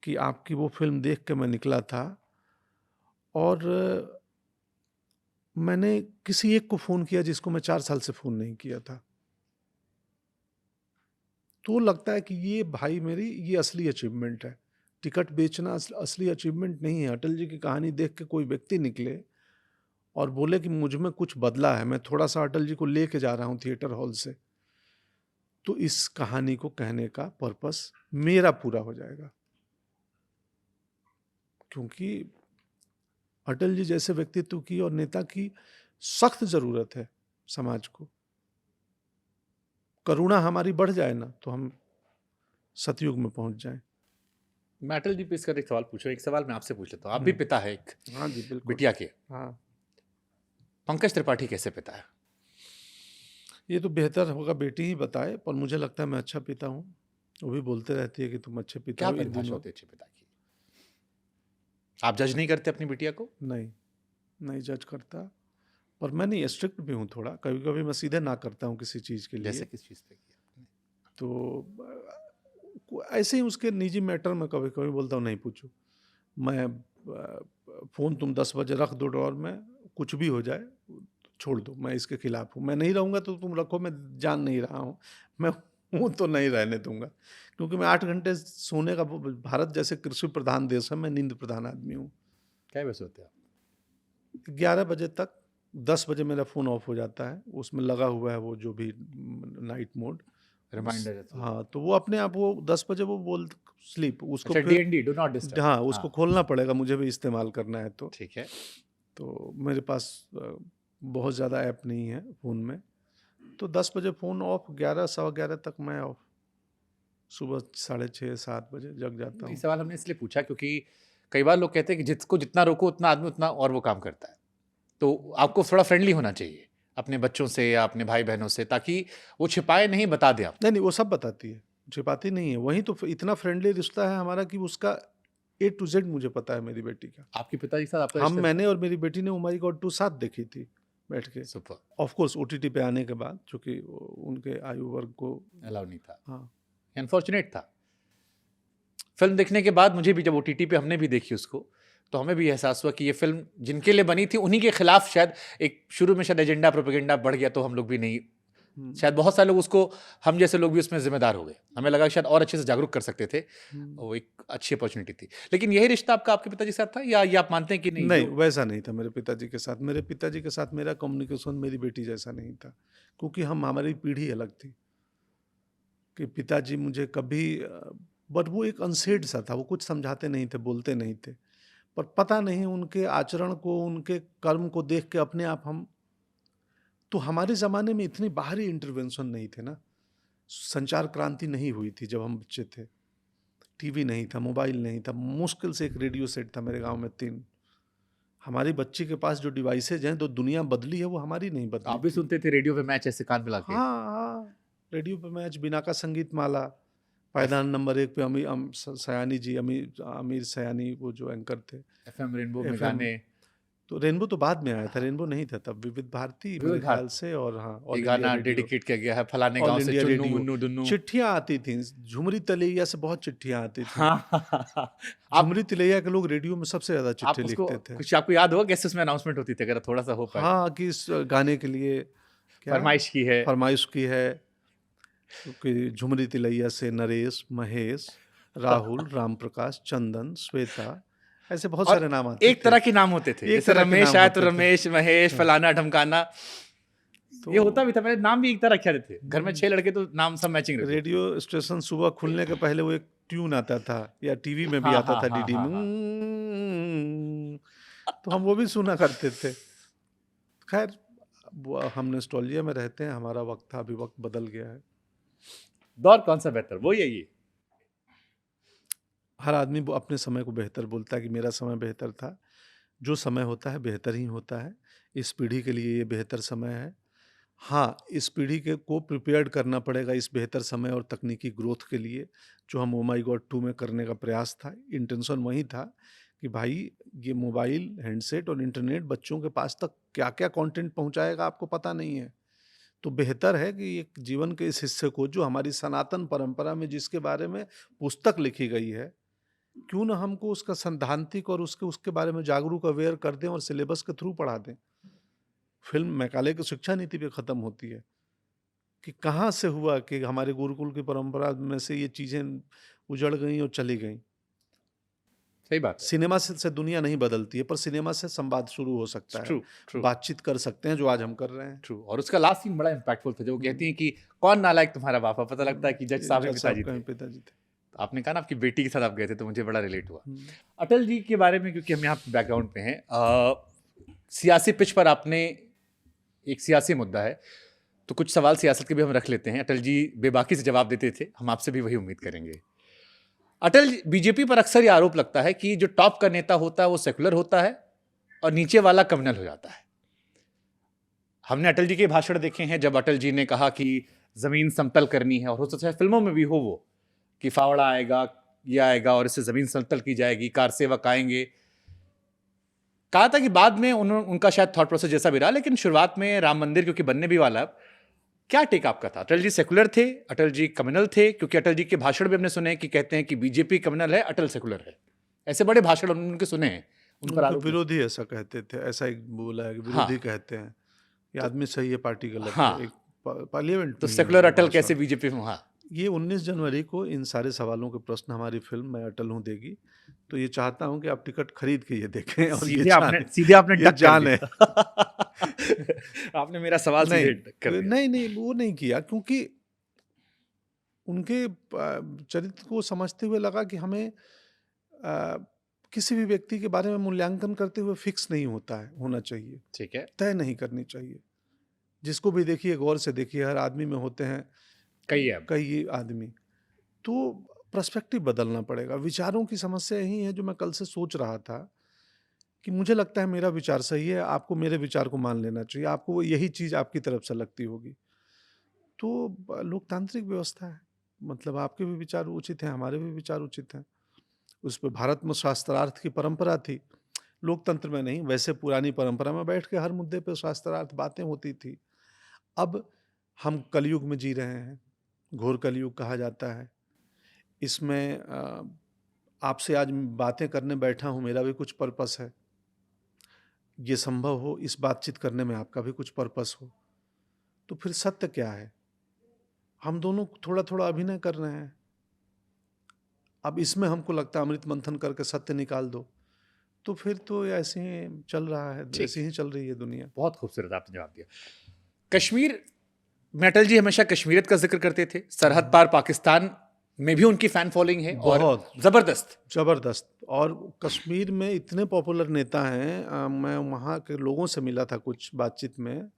कि आपकी वो फिल्म देख के मैं निकला था और मैंने किसी एक को फ़ोन किया जिसको मैं 4 साल से फ़ोन नहीं किया था। तो लगता है कि ये भाई मेरी, ये असली अचीवमेंट है। टिकट बेचना असली अचीवमेंट नहीं है। अटल जी की कहानी देख के कोई व्यक्ति निकले और बोले कि मुझ में कुछ बदला है, मैं थोड़ा-सा अटल जी को लेके जा रहा हूँ थिएटर हॉल से, तो इस कहानी को कहने का पर्पस मेरा पूरा हो जाएगा। क्योंकि अटल जी जैसे व्यक्तित्व की और नेता की सख्त ज़रूरत है समाज को। करुणा हमारी बढ़ जाए ना तो हम सतयुग में पहुंच जाएं। मैं अटल जी पे इसका एक सवाल पूछूं, एक सवाल मैं आपसे पूछ लेता हूँ। आप भी पिता है एक हाँ जी बिल्कुल। बिटिया के। हाँ, पंकज त्रिपाठी कैसे पिता है? ये तो बेहतर होगा बेटी ही बताए, पर मुझे लगता है मैं अच्छा पिता हूँ। वो भी बोलते रहती है कि तुम अच्छे पिता क्या हो इन परिभाषा दिनों। होती है अच्छे पिता की? आप जज नहीं करते अपनी बिटिया को? नहीं जज करता, पर मैं नहीं स्ट्रिक्ट भी हूँ थोड़ा, कभी कभी मैं सीधे ना करता हूँ किसी चीज़ के लिए। जैसे किस चीज़ पे किया आपने? तो ऐसे ही उसके निजी मैटर में कभी कभी बोलता हूँ नहीं पूछो, मैं फ़ोन तुम 10 बजे रख दो ड्रॉर में, कुछ भी हो जाए छोड़ दो, मैं इसके खिलाफ हूँ, मैं नहीं रहूँगा तो तुम रखो, मैं जान नहीं रहा हूँ, मैं हूँ तो नहीं रहने दूंगा, क्योंकि मैं 8 घंटे सोने का, भारत जैसे कृषि प्रधान देश है, मैं नींद प्रधान आदमी हूँ। क्या बस होते हैं आप? 11 बजे तक, 10 बजे मेरा फ़ोन ऑफ हो जाता है, उसमें लगा हुआ है वो जो भी नाइट मोड रिमाइंडर? हाँ, तो वो अपने आप वो 10 बजे वो बोल स्लीप, उसको अच्छा, फिर DND, डू नॉट डिस्टर्ब। हाँ, उसको खोलना पड़ेगा, मुझे भी इस्तेमाल करना है तो। ठीक है। तो मेरे पास बहुत ज़्यादा ऐप नहीं है फ़ोन में, तो 10 बजे फ़ोन ऑफ, 11 सवा 11 तक मैं ऑफ, सुबह 6:30-7 बजे जग जाता ये हूँ। सवाल हमने इसलिए पूछा क्योंकि कई बार लोग कहते हैं कि जिसको जितना रोको उतना आदमी उतना और वो काम करता है, तो आपको थोड़ा फ्रेंडली होना चाहिए अपने बच्चों से या अपने भाई बहनों से, ताकि वो छिपाए नहीं, बता दें आप। नहीं वो सब बताती है, छिपाती नहीं है, वही तो इतना फ्रेंडली रिश्ता है हमारा कि उसका A to Z मुझे पता है मेरी बेटी का। आपके पिताजी के साथ आपका रिश्ता? मैंने और मेरी बेटी ने ओ माय गॉड 2 साथ देखी थी बैठ के, सुपर। ऑफ कोर्स OTT पे आने के बाद, चूंकि उनके आयु वर्ग को अलाउ नहीं था। हाँ। अनफॉर्चुनेट था। फिल्म देखने के बाद मुझे भी, जब OTT पे हमने भी देखी उसको, तो हमें भी एहसास हुआ कि ये फिल्म जिनके लिए बनी थी उन्हीं के खिलाफ शायद एक शुरू में शायद एजेंडा प्रोपेगेंडा बढ़ गया, तो हम लोग भी नहीं, शायद बहुत सारे लोग उसको, हम जैसे लोग भी उसमें जिम्मेदार हो गए। हमें लगा शायद और अच्छे से जागरूक कर सकते थे, वो एक अच्छी अपॉर्चुनिटी थी। लेकिन यही रिश्ता आपका आपके पिताजी के साथ था, या ये आप मानते हैं कि नहीं? नहीं वैसा नहीं था मेरे पिताजी के साथ। मेरे पिताजी के साथ मेरा कम्युनिकेशन मेरी बेटी जैसा नहीं था, क्योंकि हमारी पीढ़ी अलग थी, कि पिताजी मुझे कभी बट वो एक अनसेड सा था, वो कुछ समझाते नहीं थे, बोलते नहीं थे, पर पता नहीं उनके आचरण को, उनके कर्म को देख के अपने आप हम, तो हमारे ज़माने में इतनी बाहरी इंटरवेंशन नहीं थे ना, संचार क्रांति नहीं हुई थी जब हम बच्चे थे, टीवी नहीं था, मोबाइल नहीं था, मुश्किल से एक रेडियो सेट था मेरे गांव में 3। हमारी बच्ची के पास जो डिवाइसेज हैं, तो दुनिया बदली है, वो हमारी नहीं बदली। आप भी सुनते थे रेडियो पे मैच ऐसे कान मिला के? हाँ, रेडियो पे मैच, बिना का संगीत माला, पायदान नंबर 1 पे सयानी जी, अमीर सयानी वो जो एंकर थे। FM रेनबो में गाने? तो रेनबो तो बाद में आया था, रेनबो नहीं था तब, विविध भारती मेरे ख्याल से, और हाँ ये गाना डेडिकेट किया गया है फलाने गांव से चुन्नू मुन्नू दुन्नू। चिट्ठियां आती थी, झुमरी तलैया से बहुत चिट्ठियां आती थी। हाँ। झुमरी तलैया के लोग रेडियो में सबसे ज्यादा चिट्ठी लिखते थे। कुछ आपको याद होगा कैसे उसमें अनाउंसमेंट होती थी, अगर थोड़ा सा हो पाए? हाँ, कि इस गाने के लिए फरमाइश की है, क्योंकि झुमरी तिलैया से नरेश, महेश, राहुल, राम प्रकाश, चंदन, श्वेता, ऐसे बहुत सारे नाम आते थे। एक तरह के नाम होते थे, जैसे रमेश आया तो रमेश, महेश, फलाना ढमकाना, ये होता भी था। मेरे नाम भी एक तरह रखे थे, घर में 6 लड़के तो नाम सब मैचिंग रहते। रेडियो स्टेशन सुबह खुलने के पहले वो एक ट्यून आता था, या टीवी में भी आता था, डीडी में, तो हम वो भी सुना करते थे। खैर, हम नॉस्टैल्जिया में रहते हैं, हमारा वक्त था, अभी वक्त बदल गया है। दौर कौन सा बेहतर, वो यही? हर आदमी वो अपने समय को बेहतर बोलता है कि मेरा समय बेहतर था। जो समय होता है बेहतर ही होता है। इस पीढ़ी के लिए ये बेहतर समय है। हाँ, इस पीढ़ी को प्रिपेयर्ड करना पड़ेगा इस बेहतर समय और तकनीकी ग्रोथ के लिए, जो हम ओ माय गॉड 2 में करने का प्रयास था। इंटेंशन वही था कि भाई, ये मोबाइल, हैंडसेट और इंटरनेट बच्चों के पास तक क्या-क्या कंटेंट पहुंचाएगा आपको पता नहीं है। तो बेहतर है कि एक जीवन के इस हिस्से को, जो हमारी सनातन परंपरा में जिसके बारे में पुस्तक लिखी गई है, क्यों ना हमको उसका सैद्धांतिक और उसके बारे में जागरूक, अवेयर कर दें और सिलेबस के थ्रू पढ़ा दें। फिल्म मैकाले की शिक्षा नीति पे खत्म होती है कि कहाँ से हुआ कि हमारे गुरुकुल की परंपरा में से ये चीजें उजड़ गई और चली गई। सही बात है। सिनेमा से दुनिया नहीं बदलती है, पर सिनेमा से संवाद शुरू हो सकता है। ट्रू। बातचीत कर सकते हैं, जो आज हम कर रहे हैं। ट्रू। और उसका लास्ट सीन बड़ा इंपैक्टफुल था, जो कहती हैं कि कौन नालायक तुम्हारा बापा, पता लगता है कि जज साहब के पिताजी थे। आपने कहा ना आपकी बेटी के साथ आप गए थे, तो मुझे बड़ा रिलेट हुआ। अटल जी के बारे में, क्योंकि हम यहाँ बैकग्राउंड पे हैं, सियासी पिच पर आपने, एक सियासी मुद्दा है तो कुछ सवाल सियासत के भी हम रख लेते हैं। अटल जी बेबाकी से जवाब देते थे, हम आपसे भी वही उम्मीद करेंगे। अटल बीजेपी पर अक्सर ये आरोप लगता है कि जो टॉप का नेता होता है वो सेकुलर होता है और नीचे वाला कम्युनल हो जाता है। हमने अटल जी के भाषण देखे हैं, जब अटल जी ने कहा कि जमीन समतल करनी है, और हो सकता है फिल्मों में भी हो वो, कि फावड़ा आएगा, ये आएगा और इससे जमीन समतल की जाएगी, कार सेवक आएंगे, कहा था कि बाद में उनका शायद थॉट प्रोसेस जैसा भी रहा, लेकिन शुरुआत में राम मंदिर क्योंकि बनने भी वाला, क्या टेक आपका था? अटल जी सेकुलर थे, अटल जी कम्युनल थे? क्योंकि अटल जी के भाषण भी हमने सुने कि कहते हैं कि बीजेपी कम्युनल है, अटल सेकुलर है। ऐसे बड़े भाषण उनके सुने हैं, उन पर आरोप। विरोधी ऐसा कहते थे, ऐसा एक बोला है कि विरोधी हाँ, कहते हैं कि आदमी सही है, पार्टी गलत है। एक हाँ, पार्लियामेंट तो में ही है सेकुलर वो अटल भाषण। कैसे बीजेपी में? हाँ, ये 19 जनवरी को इन सारे सवालों के प्रश्न हमारी फिल्म मैं अटल हूँ देगी। तो ये चाहता हूँ कि आप टिकट खरीद के ये देखें और ये जाने, सीधे आपने ये डक कर जाने। दिया। आपने मेरा सवाल सीधे डक कर नहीं दिया। नहीं नहीं, वो नहीं किया, क्योंकि उनके चरित्र को समझते हुए लगा कि हमें किसी भी व्यक्ति के बारे में मूल्यांकन करते हुए फिक्स नहीं होना चाहिए, ठीक है, तय नहीं करनी चाहिए। जिसको भी देखिए गौर से देखिए, हर आदमी में होते हैं कई आदमी। तो पर्सपेक्टिव बदलना पड़ेगा। विचारों की समस्या यही है जो मैं कल से सोच रहा था कि मुझे लगता है मेरा विचार सही है, आपको मेरे विचार को मान लेना चाहिए, आपको यही चीज़ आपकी तरफ से लगती होगी। तो लोकतांत्रिक व्यवस्था है, मतलब आपके भी विचार उचित हैं, हमारे भी विचार उचित हैं। उस पे भारत में शास्त्रार्थ की परंपरा थी, लोकतंत्र में नहीं। वैसे पुरानी परंपरा में बैठ के हर मुद्दे पे शास्त्रार्थ बातें होती थी। अब हम कलयुग में जी रहे हैं, घोर कलयुग कहा जाता है। इसमें आपसे आज बातें करने बैठा हूँ, मेरा भी कुछ पर्पस है। ये संभव हो, इस बातचीत करने में आपका भी कुछ पर्पस हो, तो फिर सत्य क्या है? हम दोनों थोड़ा-थोड़ा अभिनय कर रहे हैं। अब इसमें हमको लगता है अमृत मंथन करके सत्य निकाल दो, तो फिर तो ऐसे ही चल रहा है, ऐसे ही चल रही है दुनिया। बहुत खूबसूरत आपने जवाब दिया। कश्मीर में अटल जी हमेशा कश्मीरियत का जिक्र करते थे, सरहद पार पाकिस्तान में भी उनकी फैन फॉलोइंग है और बहुत जबरदस्त। और कश्मीर में इतने पॉपुलर नेता हैं, मैं वहाँ के लोगों से मिला था कुछ बातचीत में,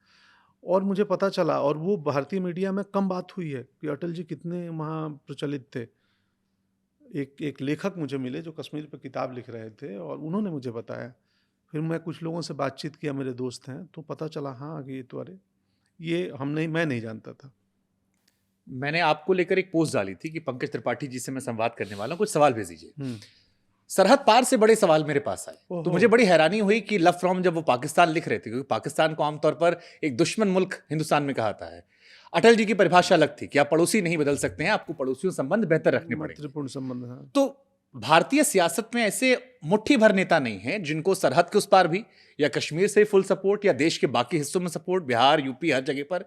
और मुझे पता चला, और वो भारतीय मीडिया में कम बात हुई है कि अटल जी कितने वहाँ प्रचलित थे। एक लेखक मुझे मिले जो कश्मीर पर किताब लिख रहे थे, और उन्होंने मुझे बताया। फिर मैं कुछ लोगों से बातचीत किया, मेरे दोस्त हैं, तो पता चला हाँ कि ये तो अरे ये मैं नहीं जानता था। मैंने आपको लेकर एक पोस्ट डाली थी कि पंकज त्रिपाठी जी से मैं संवाद करने वाला हूं, कुछ सवाल भेज दीजिए। सरहद पार से बड़े सवाल मेरे पास आए, तो मुझे बड़ी हैरानी हुई कि लव फ्रॉम जब वो पाकिस्तान लिख रहे थे, क्योंकि पाकिस्तान को आमतौर पर एक दुश्मन मुल्क हिंदुस्तान में कहा जाता है। अटल जी की परिभाषा अलग थी कि आप पड़ोसी नहीं बदल सकते हैं, आपको पड़ोसियों संबंध बेहतर रखने पड़ेंगे, मैत्रीपूर्ण संबंध। हाँ। तो भारतीय सियासत में ऐसे मुट्ठी भर नेता नहीं है जिनको सरहद के उस पार भी या कश्मीर से फुल सपोर्ट या देश के बाकी हिस्सों में सपोर्ट, बिहार यूपी हर जगह पर,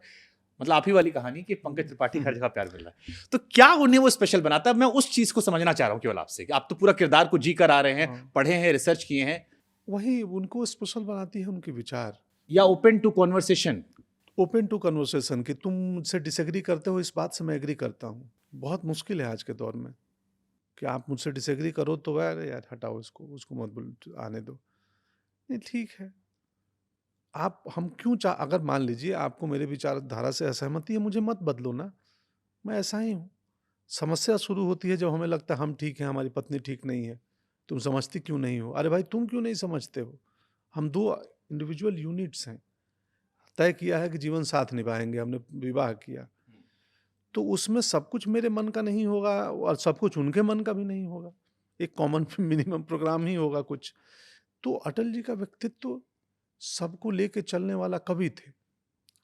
मतलब आप ही वाली कहानी कि पंकज त्रिपाठी हर जगह प्यार मिल रहा है। तो क्या उन्हें वो स्पेशल बनाता है? मैं उस चीज को समझना चाह रहा हूं केवल आपसे कि आप तो पूरा किरदार को जी कर आ रहे हैं, पढ़े हैं, रिसर्च किए हैं। वही उनको स्पेशल बनाती है उनके विचार, या open to conversation. Open to conversation कि तुम मुझसे डिसएग्री करते हो, इस बात से मैं एग्री करता हूँ। बहुत मुश्किल है आज के दौर में कि आप मुझसे डिसएग्री करो तो यार हटाओ उसको मत बोल, आने दो। नहीं, ठीक है, आप हम क्यों अगर मान लीजिए आपको मेरे विचारधारा से असहमति है, मुझे मत बदलो ना, मैं ऐसा ही हूँ। समस्या शुरू होती है जब हमें लगता है हम ठीक हैं, हमारी पत्नी ठीक नहीं है, तुम समझती क्यों नहीं हो? अरे भाई, तुम क्यों नहीं समझते हो? हम दो इंडिविजुअल यूनिट्स हैं, तय किया है कि जीवन साथ निभाएंगे, हमने विवाह किया, तो उसमें सब कुछ मेरे मन का नहीं होगा और सब कुछ उनके मन का भी नहीं होगा। एक कॉमन मिनिमम प्रोग्राम ही होगा कुछ। तो अटल जी का व्यक्तित्व सबको लेके चलने वाला कवि थे,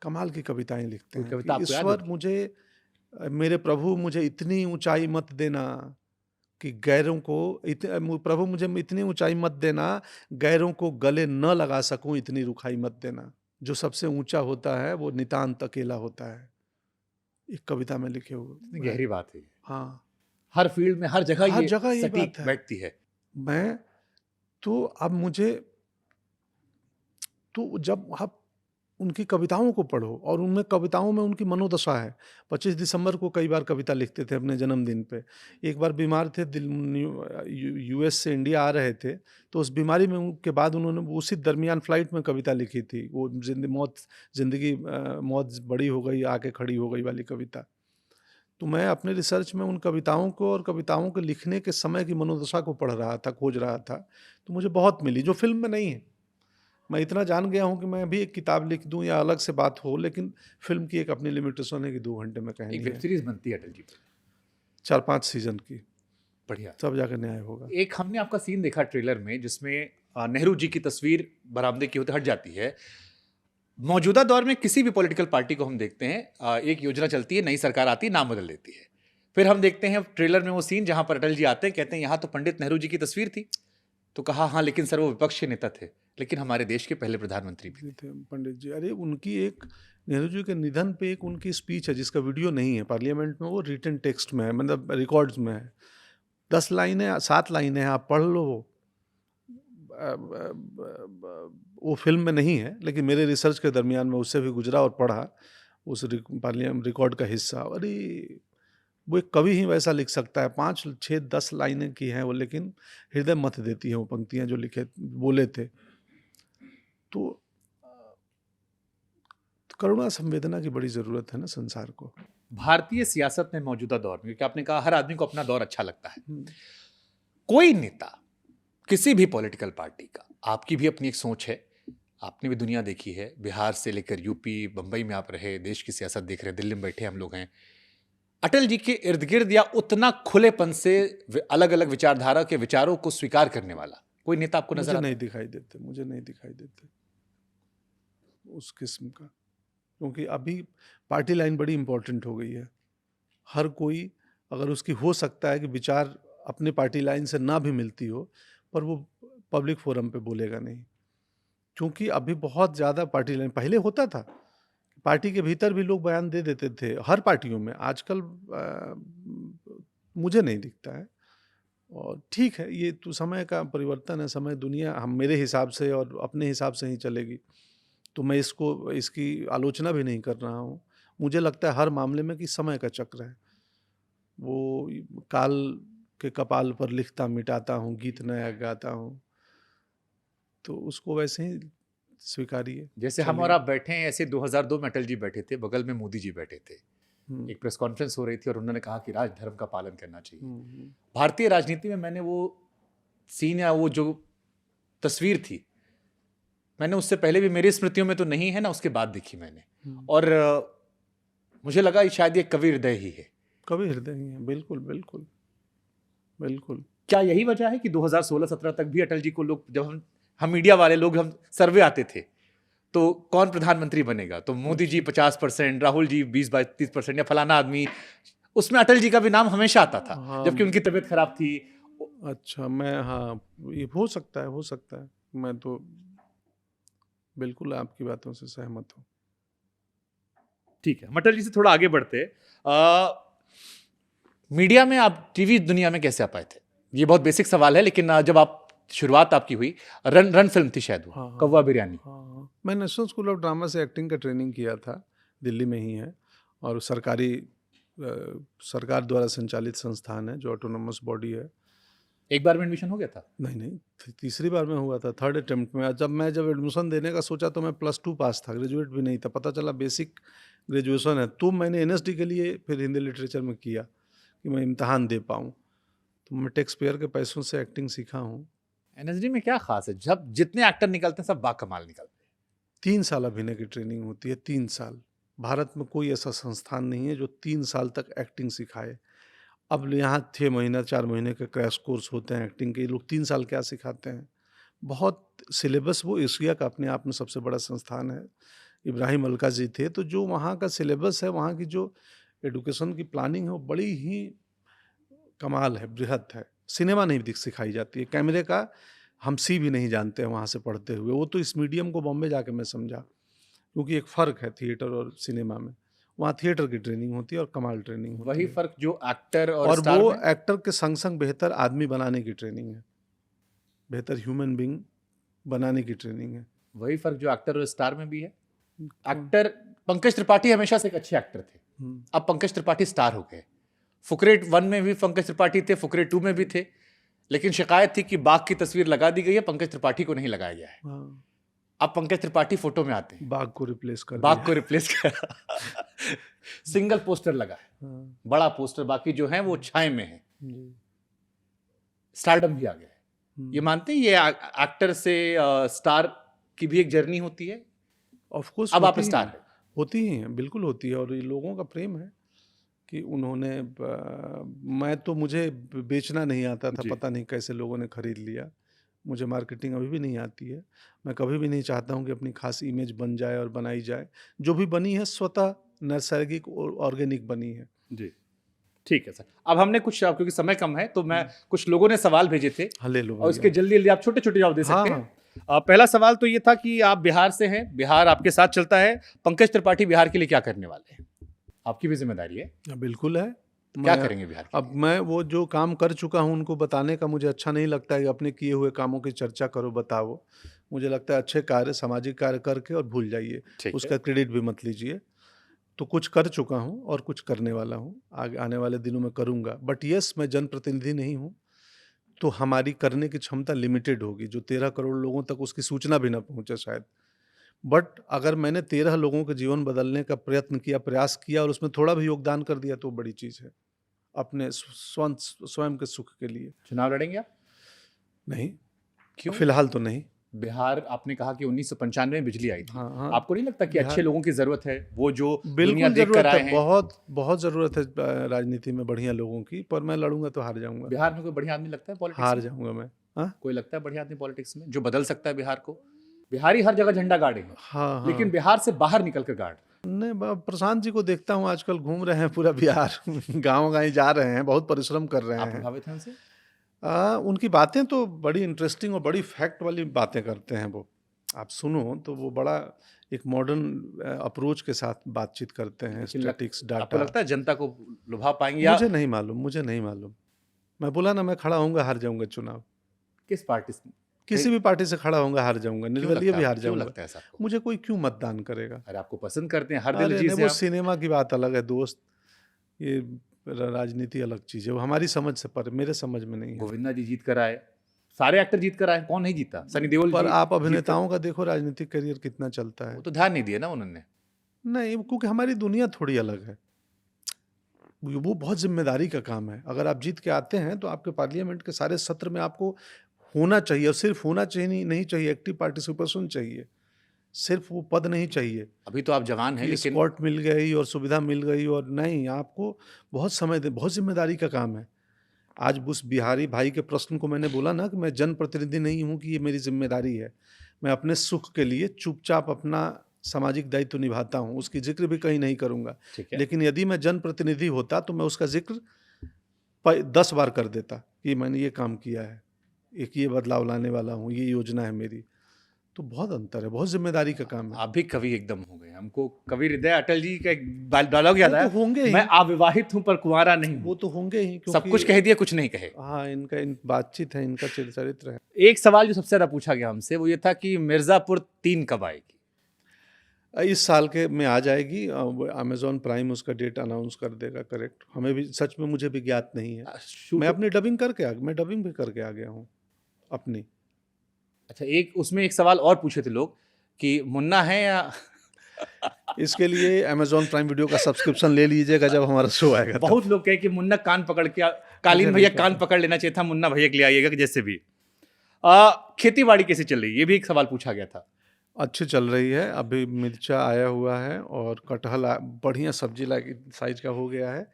कमाल की कविताएं लिखते हैं कि ईश्वर मेरे प्रभु मुझे इतनी ऊंचाई मत देना कि गैरों को प्रभु मुझे इतनी ऊंचाई मत देना, गैरों को गले न लगा सकूं, इतनी रुखाई मत देना। जो सबसे ऊंचा होता है वो नितांत अकेला होता है। एक कविता में लिखे हुए, गहरी बात है। हाँ, हर फील्ड में हर जगह ये बात है। बैठती है। मैं तो अब मुझे तो जब आप उनकी कविताओं को पढ़ो, और उनमें कविताओं में उनकी मनोदशा है। 25 दिसंबर को कई बार कविता लिखते थे अपने जन्मदिन पे। एक बार बीमार थे, यूएस से इंडिया आ रहे थे, तो उस बीमारी में के बाद उन्होंने उसी दरमियान फ्लाइट में कविता लिखी थी, वो जिंदगी मौत बड़ी हो गई आके खड़ी हो गई वाली कविता। तो मैं अपने रिसर्च में उन कविताओं को और कविताओं के लिखने के समय की मनोदशा को पढ़ रहा था, खोज रहा था, तो मुझे बहुत मिली जो फिल्म में नहीं है। मैं इतना जान गया हूँ कि मैं भी एक किताब लिख दूँ या अलग से बात हो, लेकिन फिल्म की एक अपनी लिमिटेशन है कि 2 घंटे में कहनी है। एक वेब सीरीज बनती है अटल जी पर, 4-5 सीजन की, बढ़िया, सब जाकर न्याय होगा। एक हमने आपका सीन देखा ट्रेलर में जिसमें नेहरू जी की तस्वीर बरामदे की होते हट जाती है। मौजूदा दौर में किसी भी पॉलिटिकल पार्टी को हम देखते हैं, एक योजना चलती है, नई सरकार आती है, नाम बदल देती है। फिर हम देखते हैं ट्रेलर में वो सीन जहां पर अटल जी आते हैं, कहते हैं यहाँ तो पंडित नेहरू जी की तस्वीर थी। तो कहा हाँ, लेकिन सर वो विपक्ष के नेता थे, लेकिन हमारे देश के पहले प्रधानमंत्री भी थे पंडित जी। अरे उनकी एक नेहरू जी के निधन पे एक उनकी स्पीच है जिसका वीडियो नहीं है पार्लियामेंट में, वो रिटन टेक्स्ट में है, मतलब रिकॉर्ड्स में है। 10 लाइनें 7 लाइनें हैं, आप पढ़ लो। वो फिल्म में नहीं है, लेकिन मेरे रिसर्च के दरमियान में उससे भी गुजरा और पढ़ा उस पार्लियामेंट रिकॉर्ड का हिस्सा। अरे वो एक कवि ही वैसा लिख सकता है, 5 6 10 लाइनें की हैं वो, लेकिन हृदय मथ देती हैं वो पंक्तियां जो लिखे बोले थे। तो करुणा संवेदना की बड़ी जरूरत है ना संसार को। भारतीय सियासत में मौजूदा दौर में, क्योंकि आपने कहा हर आदमी को अपना दौर अच्छा लगता है, कोई नेता किसी भी पॉलिटिकल पार्टी का, आपकी भी अपनी एक सोच है, आपने भी दुनिया देखी है, बिहार से लेकर यूपी बंबई में आप रहे, देश की सियासत देख रहे हैं, दिल्ली में बैठे हम लोग हैं, अटल जी के इर्द गिर्द या उतना खुलेपन से अलग अलग विचारधारा के विचारों को स्वीकार करने वाला कोई नेता आपको नजर नहीं दिखाई देते, मुझे नहीं दिखाई देते उस किस्म का। क्योंकि अभी पार्टी लाइन बड़ी इंपॉर्टेंट हो गई है। हर कोई, अगर उसकी हो सकता है कि विचार अपने पार्टी लाइन से ना भी मिलती हो, पर वो पब्लिक फोरम पे बोलेगा नहीं, क्योंकि अभी बहुत ज़्यादा पार्टी लाइन। पहले होता था पार्टी के भीतर भी लोग बयान दे देते थे, हर पार्टियों में। आजकल मुझे नहीं दिखता है। और ठीक है, ये तो समय का परिवर्तन है, समय दुनिया हम मेरे हिसाब से और अपने हिसाब से ही चलेगी, तो मैं इसकी आलोचना भी नहीं कर रहा हूँ। मुझे लगता है हर मामले में कि समय का चक्र है, वो काल के कपाल पर लिखता मिटाता हूँ, गीत नया गाता हूँ, तो उसको वैसे ही स्वीकारिए। जैसे हम और आप बैठे हैं, ऐसे 2002 में अटल जी बैठे थे, बगल में मोदी जी बैठे थे, एक प्रेस कॉन्फ्रेंस हो रही थी और उन्होंने कहा कि राज धर्म का पालन करना चाहिए। भारतीय राजनीति में मैंने वो सीन या वो जो तस्वीर थी, मैंने उससे पहले भी, मेरी स्मृतियों में तो नहीं है ना, उसके बाद देखी मैंने, और मुझे लगा शायद ये कवि हृदय ही है। कवि हृदय ही है, बिल्कुल बिल्कुल बिल्कुल। क्या यही वजह है कि 2016-17 तक भी अटल जी को लोग, जब हम मीडिया वाले लोग, हम सर्वे आते थे तो कौन प्रधानमंत्री बनेगा, तो मोदी जी 50%, राहुल जी 20-30% या फलाना आदमी, उसमें अटल जी का भी नाम हमेशा आता था। हाँ, जबकि उनकी तबीयत खराब थी। अच्छा, हाँ, ये हो सकता है, मैं तो बिल्कुल आपकी बातों से सहमत हूँ। ठीक है, अटल जी से थोड़ा आगे बढ़ते, मीडिया में आप, टीवी दुनिया में कैसे आ पाए थे? ये बहुत बेसिक सवाल है, लेकिन जब आप शुरुआत आपकी हुई, रन फिल्म थी शायद वो, हाँ, कौवा बिरयानी। हाँ, मैं नेशनल स्कूल ऑफ ड्रामा से एक्टिंग का ट्रेनिंग किया था, दिल्ली में ही है, और सरकार द्वारा संचालित संस्थान है जो ऑटोनोमस बॉडी है। एक बार में एडमिशन हो गया था? नहीं, तीसरी बार में हुआ था, 3rd अटेम्प्ट में। जब एडमिशन देने का सोचा तो मैं +2 पास था, ग्रेजुएट भी नहीं था। पता चला बेसिक ग्रेजुएशन है, तो मैंने NSD के लिए फिर हिंदी लिटरेचर में किया कि मैं इम्तहान दे पाऊँ। तो मैं टैक्स पेयर के पैसों से एक्टिंग सीखा हूँ। NSD में क्या खास है? जब जितने एक्टर निकलते हैं सब बाकमाल निकलते हैं। 3 साल अभिनय की ट्रेनिंग होती है, 3 साल। भारत में कोई ऐसा संस्थान नहीं है जो 3 साल तक एक्टिंग सिखाए। अब यहाँ 6 महीना 4 महीने के क्रैश कोर्स होते हैं एक्टिंग के, ये लोग 3 साल क्या सिखाते हैं। बहुत सिलेबस, वो एशिया का अपने आप में सबसे बड़ा संस्थान है। इब्राहिम अलका जी थे, तो जो वहाँ का सिलेबस है, वहाँ की जो एडुकेशन की प्लानिंग है, वो बड़ी ही कमाल है, बृहत है। सिनेमा नहीं सिखाई जाती है, कैमरे का हम सी भी नहीं जानते हैं वहाँ से पढ़ते हुए। वो तो इस मीडियम को बॉम्बे जाके मैं समझा, क्योंकि एक फ़र्क है थिएटर और सिनेमा में। वहाँ थिएटर की ट्रेनिंग होती है और कमाल ट्रेनिंग होती है। वही फ़र्क जो एक्टर और वो एक्टर के संग संग बेहतर आदमी बनाने की ट्रेनिंग है, बेहतर ह्यूमन बीइंग बनाने की ट्रेनिंग है। वही फ़र्क जो एक्टर और स्टार में भी है। एक्टर, पंकज त्रिपाठी हमेशा से एक अच्छे एक्टर थे, अब पंकज त्रिपाठी स्टार हो गए। फुकरे 1 में भी पंकज त्रिपाठी थे, फुकरे 2 में भी थे, लेकिन शिकायत थी कि बाघ की तस्वीर लगा दी गई है, पंकज त्रिपाठी को नहीं लगाया गया है। अब पंकज त्रिपाठी फोटो में आते हैं, बाघ को रिप्लेस कर सिंगल पोस्टर लगा है, बड़ा पोस्टर, बाकी जो है वो छाए में है। स्टारडम भी आ गया है। ये मानते हैं ये एक्टर से स्टार की भी एक जर्नी होती है? ऑफ कोर्स, अब आप स्टार हैं। होती ही है, बिल्कुल होती है, और ये लोगों का प्रेम है कि उन्होंने मैं तो, मुझे बेचना नहीं आता था, पता नहीं कैसे लोगों ने खरीद लिया। मुझे मार्केटिंग अभी भी नहीं आती है। मैं कभी भी नहीं चाहता हूँ कि अपनी खास इमेज बन जाए और बनाई जाए। जो भी बनी है स्वतः नैसर्गिक और ऑर्गेनिक बनी है। जी, ठीक है सर। अब हमने कुछ, क्योंकि समय कम है तो मैं कुछ लोगों ने सवाल भेजे थे हाँ, ले लो और उसके भैया। जल्दी जल्दी आप छोटे छोटे जवाब दे हाँ, सकते हैं। पहला सवाल तो ये था कि आप बिहार से हैं, बिहार आपके साथ चलता है, पंकज त्रिपाठी बिहार के लिए क्या करने वाले हैं? आपकी भी जिम्मेदारी है, बिल्कुल है। क्या करेंगे बिहार के अब लिए? मैं वो जो काम कर चुका हूँ उनको बताने का मुझे अच्छा नहीं लगता है कि अपने किए हुए कामों की चर्चा करो, बताओ। मुझे लगता है अच्छे कार्य, सामाजिक कार्य करके और भूल जाइए, ठीक है। उसका क्रेडिट भी मत लीजिए। तो कुछ कर चुका हूँ और कुछ करने वाला हूँ, आगे आने वाले दिनों में करूँगा। बट यस, मैं जनप्रतिनिधि नहीं हूँ, तो हमारी करने की क्षमता लिमिटेड होगी, जो 13 करोड़ लोगों तक उसकी सूचना भी ना पहुँचे शायद। बट अगर मैंने 13 लोगों के जीवन बदलने का प्रयत्न किया, प्रयास किया और उसमें थोड़ा भी योगदान कर दिया तो बड़ी चीज़ है, अपने स्वयं के सुख के लिए। चुनाव लड़ेंगे आप? नहीं, क्यों? फिलहाल तो नहीं। बिहार, आपने कहा कि 1995 में बिजली आई थी। हाँ, हाँ। आपको नहीं लगता कि बिहार अच्छे लोगों की जरूरत है, वो जो दुनिया बिल्कुल देख कर ज़रूरत आए है, हैं? बहुत बहुत ज़रूरत है राजनीति में बढ़िया लोगों की, पर मैं लड़ूंगा तो हार जाऊंगा। बिहार में कोई बढ़िया आदमी लगता है पॉलिटिक्स हार में? जाऊंगा मैं। हाँ, कोई लगता है बढ़िया आदमी पॉलिटिक्स में जो बदल सकता है बिहार को? बिहारी हर जगह झंडा गाड़ेंगे, हाँ, लेकिन हाँ। बिहार से बाहर निकल कर गाड़। नहीं, प्रशांत जी को देखता हूँ आजकल घूम रहे हैं पूरा बिहार गाँव गाँव जा रहे हैं, बहुत परिश्रम कर रहे आप हैं। प्रभावित हैं उनसे? उनकी बातें तो बड़ी इंटरेस्टिंग और बड़ी फैक्ट वाली बातें करते हैं वो। आप सुनो तो वो बड़ा एक मॉडर्न अप्रोच के साथ बातचीत करते हैं, लेकिन स्टैटिक्स, आपको डाटा। लगता है जनता को लुभा पाएंगे या मुझे नहीं मालूम, मुझे नहीं मालूम। मैं बोला ना, मैं खड़ा होऊँगा, हार जाऊँगा चुनाव। किस पार्टी से? किसी भी पार्टी से खड़ा होऊँगा, हार जाऊँगा, क्यों निर्दलीय लगता भी है हार आपको? क्यों जाऊँगा। लगता है ऐसा आपको? मुझे कोई क्यों मतदान करेगा? अरे आपको पसंद करते हैं, हर दिल अरे जी नहीं, से वो आप। सिनेमा की बात अलग है दोस्त, ये राजनीति अलग चीज़ है, वो हमारी समझ से परे, मेरे समझ में नहीं है। गोविंदा जी जीत कर आए, सारे एक्टर जीत कर आए, कौन नहीं जीता? सनी देओल पर जी आप जीत कर, अभिनेताओं का देखो राजनीतिक करियर कितना चलता है। वो तो ध्यान नहीं दिया ना उन्होंने। नहीं, क्योंकि हमारी दुनिया थोड़ी अलग है। वो बहुत ज़िम्मेदारी का काम है। अगर आप जीत के आते हैं तो आपके पार्लियामेंट के सारे सत्र में आपको होना चाहिए, और सिर्फ होना चाहिए नहीं चाहिए, एक्टिव पार्टिसिपेशन चाहिए। सिर्फ वो पद नहीं चाहिए अभी तो आप जवान हैं, कि लेकिन एस्कॉर्ट मिल गई और सुविधा मिल गई, और नहीं, आपको बहुत समय दे, बहुत ज़िम्मेदारी का काम है। आज उस बिहारी भाई के प्रश्न को मैंने बोला ना कि मैं जनप्रतिनिधि नहीं हूँ, कि ये मेरी ज़िम्मेदारी है। मैं अपने सुख के लिए चुपचाप अपना सामाजिक दायित्व निभाता हूँ, उसकी ज़िक्र भी कहीं नहीं करूँगा। ठीक है। लेकिन यदि मैं जनप्रतिनिधि होता तो मैं उसका ज़िक्र 10 बार कर देता कि मैंने ये काम किया है, एक ये बदलाव लाने वाला हूँ, ये योजना है मेरी। तो बहुत अंतर है, बहुत ज़िम्मेदारी का काम है। आप भी कवि एकदम हो गए। हमको कवि हृदय अटल जी का एक डायलॉग याद वो आया, तो होंगे ही। मैं अविवाहित हूं पर कुंवारा नहीं वो हूं। तो होंगे ही, सब कुछ कह दिया, कुछ नहीं कहे। हाँ, इनका बातचीत है, इनका चरित्र है। एक सवाल जो सबसे ज्यादा पूछा गया हमसे वो ये था कि मिर्जापुर 3 कब आएगी? इस साल के में आ जाएगी। अमेजॉन प्राइम उसका डेट अनाउंस कर देगा, करेक्ट। हमें भी सच में, मुझे भी ज्ञात नहीं है। मैं अपनी डबिंग मैं डबिंग भी करके आ गया हूँ अपनी। अच्छा, एक उसमें एक सवाल और पूछे थे लोग कि मुन्ना है या इसके लिए अमेजॉन प्राइम वीडियो का सब्सक्रिप्शन ले लीजिएगा जब हमारा शो आएगा तब। बहुत लोग कहे कि मुन्ना कान पकड़ के कालीन मुझे भैया नहीं कान पकड़ लेना चाहिए था, मुन्ना भैया के लिए आइएगा कि जैसे भी। खेती बाड़ी कैसे चल रही है, ये भी एक सवाल पूछा गया था। अच्छी चल रही है। अभी मिर्चा आया हुआ है और कटहल बढ़िया सब्जी लाइक साइज का हो गया है।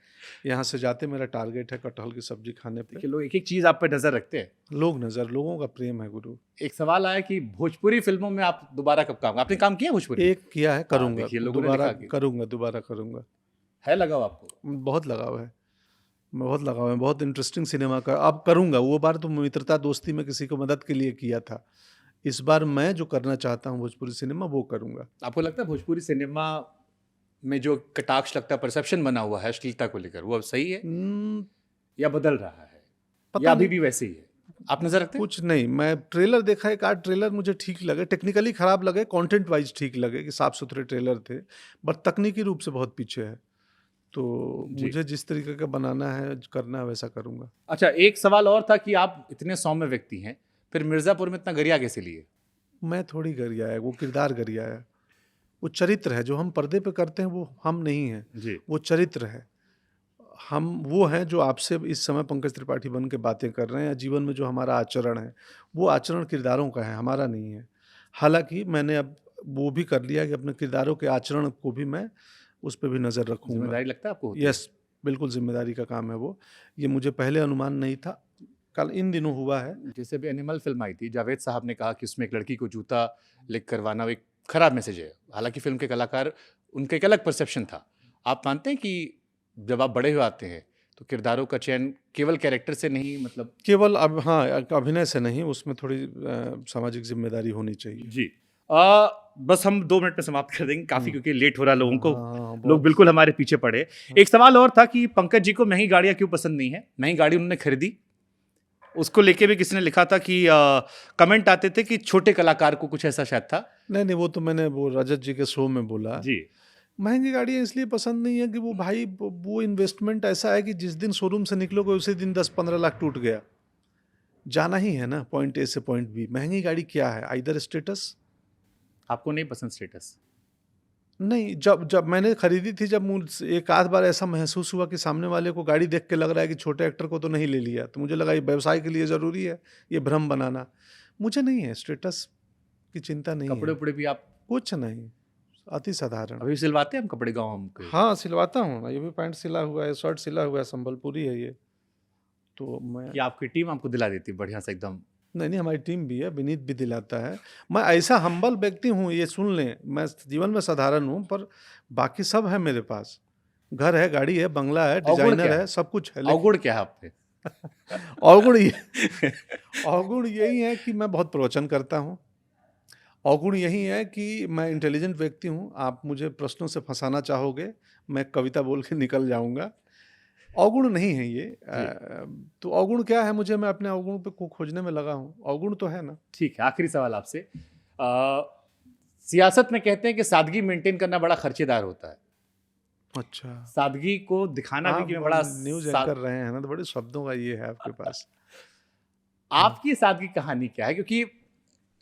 यहाँ से जाते मेरा टारगेट है कटहल की सब्जी खाने पे। देखिए, लोग एक एक चीज आप पे नजर रखते हैं। लोगों का प्रेम है गुरु। एक सवाल आया कि भोजपुरी फिल्मों में आप दोबारा कब काम, आपने काम किया भोजपुरी? एक किया है, करूंगा, देखिए, लोगों ने दोबारा लिखा कि करूंगा। है लगाव आपको? बहुत लगाव है, बहुत इंटरेस्टिंग सिनेमा का। अब करूंगा, वो बार तो मित्रता दोस्ती में किसी को मदद के लिए किया था। इस बार मैं जो करना चाहता हूँ भोजपुरी सिनेमा, वो करूंगा। आपको लगता है भोजपुरी सिनेमा में जो कटाक्ष लगता है, परसेप्शन बना हुआ है अश्लीलता को लेकर, वो अब सही है या बदल रहा है, या अभी भी वैसे ही है? आप नजर रखते हैं? कुछ नहीं, मैं ट्रेलर देखा, एक आध ट्रेलर मुझे ठीक लगे, टेक्निकली खराब लगे, कंटेंट वाइज ठीक लगे कि साफ सुथरे ट्रेलर थे, बट तकनीकी रूप से बहुत पीछे है। तो मुझे जिस तरीके का बनाना है, करना है, वैसा करूंगा। अच्छा, एक सवाल और था कि आप इतने सौम्य व्यक्ति हैं, फिर मिर्जापुर में इतना गरिया कैसे लिए? मैं थोड़ी गरिया है, वो किरदार गरिया है, वो चरित्र है। जो हम पर्दे पे करते हैं वो हम नहीं हैं जी। वो चरित्र है। हम वो हैं जो आपसे इस समय पंकज त्रिपाठी बन के बातें कर रहे हैं, या जीवन में जो हमारा आचरण है, वो आचरण किरदारों का है, हमारा नहीं है। हालांकि मैंने अब वो भी कर लिया कि अपने किरदारों के आचरण को भी मैं उस पर भी नज़र रखूंगा। जिम्मेदारी लगता है आपको होती है? यस, बिल्कुल जिम्मेदारी का काम है वो। ये मुझे पहले अनुमान नहीं था, कल इन दिनों हुआ है। जैसे भी एनिमल फिल्म आई थी, जावेद साहब ने कहा कि उसमें एक लड़की को जूता लिख करवाना एक खराब मैसेज है। हालांकि फिल्म के कलाकार, उनका एक अलग परसेप्शन था। आप मानते हैं कि जब आप बड़े हुए आते हैं तो किरदारों का चयन केवल कैरेक्टर से नहीं, मतलब केवल अब हाँ अभिनय से नहीं, उसमें थोड़ी सामाजिक जिम्मेदारी होनी चाहिए। जी। बस हम 2 मिनट में समाप्त कर देंगे काफी, क्योंकि लेट हो रहा लोगों को। हाँ, लोग बिल्कुल हमारे पीछे पड़े। एक सवाल और था कि पंकज जी को महंगी गाड़ियां क्यों पसंद नहीं है। महंगी गाड़ी उन्होंने खरीदी, उसको लेके भी किसी ने लिखा था कि कमेंट आते थे कि छोटे कलाकार को, कुछ ऐसा शायद था। नहीं, वो तो मैंने वो रजत जी के शो में बोला। जी। महंगी गाड़ियाँ इसलिए पसंद नहीं है कि वो भाई वो इन्वेस्टमेंट ऐसा है कि जिस दिन शोरूम से निकलोगे उसी दिन 10-15 लाख टूट गया। जाना ही है ना पॉइंट ए से पॉइंट बी। महंगी गाड़ी क्या है, आइदर स्टेटस। आपको नहीं पसंद स्टेटस? नहीं, जब मैंने खरीदी थी, जब मुझे एक आध बार ऐसा महसूस हुआ कि सामने वाले को गाड़ी देख के लग रहा है कि छोटे एक्टर को तो नहीं ले लिया, तो मुझे लगा ये व्यवसाय के लिए ज़रूरी है ये भ्रम बनाना। मुझे नहीं है, स्टेटस की चिंता नहीं कपड़े है। उपड़े भी आप कुछ नहीं, अति साधारण। अभी सिलवाते हैं हम कपड़े गाँव हमके? हाँ, सिलवाता हूँ ना, ये भी पैंट सिला हुआ है, शर्ट सिला हुआ है, संबलपुरी है ये। तो मैं कि आपकी टीम आपको दिला देती है बढ़िया से एकदम? नहीं, हमारी टीम भी है, विनीत भी दिलाता है। मैं ऐसा हम्बल व्यक्ति हूँ, ये सुन लें, मैं जीवन में साधारण हूँ, पर बाकी सब है मेरे पास। घर है, गाड़ी है, बंगला है, डिजाइनर है, सब कुछ है। अवगुण क्या है आप पे? अवगुण ये अवगुण यही है कि मैं बहुत प्रवचन करता हूँ। अवगुण यही है कि मैं इंटेलिजेंट व्यक्ति हूँ। आप मुझे प्रश्नों से फंसाना चाहोगे, मैं कविता बोल के निकल जाऊँगा। अवगुण नहीं है ये। तो अवगुण क्या है, मुझे, मैं अपने अवगुण पे को खोजने में लगा हूँ। अवगुण तो है ना। ठीक है, आखिरी सवाल आपसे। सियासत में कहते हैं कि सादगी मेंटेन करना बड़ा खर्चेदार होता है। अच्छा, सादगी को दिखाना भी कि मैं बड़ा न्यूज एंकर रहे हैं ना, तो बड़े शब्दों का ये है आपके पास। आपकी सादगी कहानी क्या है? क्योंकि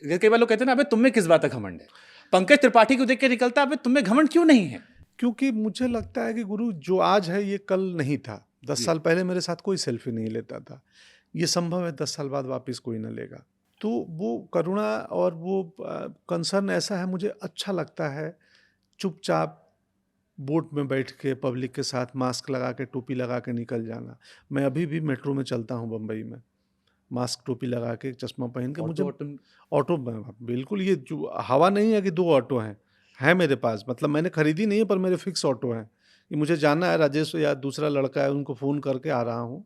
कई बार लोग कहते हैं ना, अबे तुम में किस बात का घमंड है। पंकज त्रिपाठी को देख के निकलता, अबे तुम में घमंड क्यों नहीं है? क्योंकि मुझे लगता है कि गुरु, जो आज है ये कल नहीं था। 10 साल पहले मेरे साथ कोई सेल्फी नहीं लेता था। ये संभव है 10 साल बाद वापस कोई ना लेगा। तो वो करुणा और वो कंसर्न ऐसा है, मुझे अच्छा लगता है चुपचाप बोट में बैठ के पब्लिक के साथ मास्क लगा के, टोपी लगा के निकल जाना। मैं अभी भी मेट्रो में चलता हूँ बम्बई में, मास्क टोपी लगा के, चश्मा पहन के। मुझे ऑटो में बिल्कुल, ये जो हवा नहीं है कि 2 ऑटो हैं मेरे पास, मतलब मैंने खरीदी नहीं है, पर मेरे फिक्स ऑटो हैं कि मुझे जाना है, राजेश या दूसरा लड़का है, उनको फ़ोन करके आ रहा हूँ।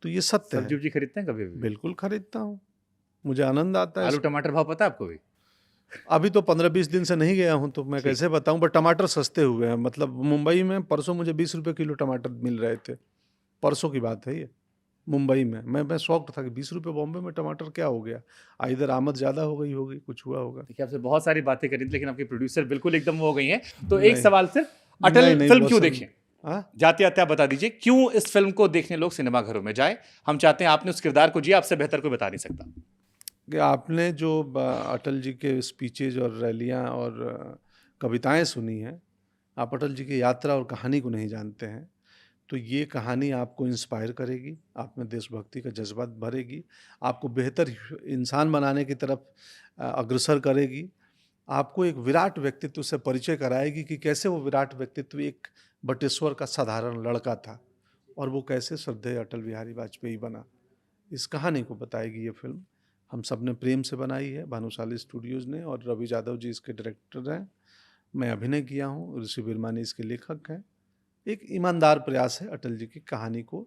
तो ये सत्य है। सब्जी उब्जी खरीदते हैं कभी भी? बिल्कुल खरीदता हूँ, मुझे आनंद आता है। आलू टमाटर भाव पता है आपको भी? अभी तो 15-20 दिन से नहीं गया हूँ, तो मैं कैसे बताऊँ, पर टमाटर सस्ते हुए हैं। मतलब मुंबई में परसों मुझे 20 रुपये किलो टमाटर मिल रहे थे। परसों की बात है ये, मुंबई में। मैं शॉक्ड था कि 20 रुपये बॉम्बे में टमाटर क्या हो गया। इधर आमद ज़्यादा हो गई होगी, कुछ हुआ होगा। देखिए, आपसे बहुत सारी बातें करी थी, लेकिन आपके प्रोड्यूसर बिल्कुल एकदम वो हो गई हैं। तो नहीं, एक सवाल सिर्फ, अटल फिल्म क्यों देखें? जाते जाते आप बता दीजिए, क्यों इस फिल्म को देखने लोग सिनेमा घरों में जाए? हम चाहते हैं, आपने उस किरदार को जिया, आपसे बेहतर कोई बता नहीं सकता। कि आपने जो अटल जी के स्पीचेज और रैलियां और कविताएं सुनी हैं, आप अटल जी की यात्रा और कहानी को नहीं जानते हैं। तो ये कहानी आपको इंस्पायर करेगी, आप में देशभक्ति का जज्बा भरेगी, आपको बेहतर इंसान बनाने की तरफ अग्रसर करेगी, आपको एक विराट व्यक्तित्व से परिचय कराएगी कि कैसे वो विराट व्यक्तित्व एक बटेश्वर का साधारण लड़का था और वो कैसे श्रद्धेय अटल बिहारी वाजपेयी बना। इस कहानी को बताएगी ये फिल्म। हम सब ने प्रेम से बनाई है, भानुशाली स्टूडियोज़ ने, और रवि यादव जी इसके डायरेक्टर हैं। मैं अभिनय किया हूँ, ऋषि बिरमानी इसके लेखक हैं। एक ईमानदार प्रयास है अटल जी की कहानी को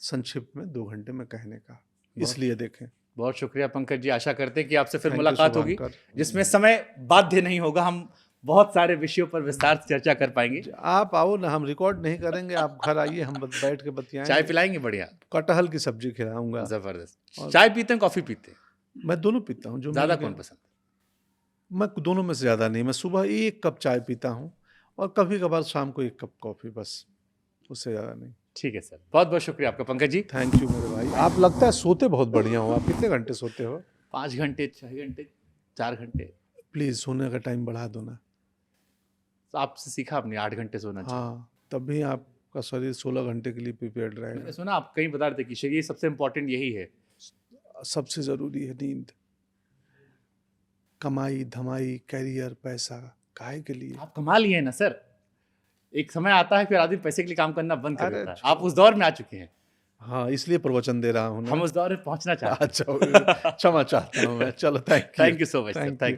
संक्षिप्त में 2 घंटे में कहने का, इसलिए देखें। बहुत शुक्रिया पंकज जी, आशा करते हैं कि आपसे फिर मुलाकात होगी जिसमें समय बाध्य नहीं होगा, हम बहुत सारे विषयों पर विस्तार से चर्चा कर पाएंगे। आप आओ ना, हम रिकॉर्ड नहीं करेंगे, आप घर आइए, हम बैठ के बतियाएंगे। चाय पिलाएंगे? बढ़िया, कटहल की सब्जी खिलाऊंगा। जबरदस्त। चाय पीते हैं, कॉफी पीते हैं? मैं दोनों पीता हूँ। जो ज्यादा कौन पसंद? मैं दोनों में से ज़्यादा नहीं। मैं सुबह 1 कप चाय पीता हूँ और कभी कभार शाम को 1 कप कॉफ़ी, बस, उससे ज़्यादा नहीं। ठीक है सर, बहुत बहुत शुक्रिया आपका पंकज जी। थैंक यू मेरे भाई। आप लगता है सोते बहुत बढ़िया हो। आप कितने घंटे सोते हो? 5 घंटे, 6 घंटे, 4 घंटे। प्लीज़ सोने का टाइम बढ़ा दो ना। आपसे सीखा आपने 8 घंटे सोना चाहिए। हाँ, तब भी आपका शरीर 16 घंटे के लिए प्रिपेयर्ड रहेगा। मैंने सुना आप कहीं बता रहे थे कि शरीर सबसे इम्पोर्टेंट यही है। सबसे ज़रूरी है नींद। कमाई धमाई, कैरियर, पैसा काहे के लिए? आप कमा लिए हैं ना सर। एक समय आता है फिर आदमी पैसे के लिए काम करना बंद कर देता है। आप उस दौर में आ चुके हैं। हाँ, इसलिए प्रवचन दे रहा हूँ ना। हम उस दौर में पहुंचना चाहते अच्छा, क्षमा चाहता हूँ मैं। चलो, thank you. Thank you so much sir, thank you. Thank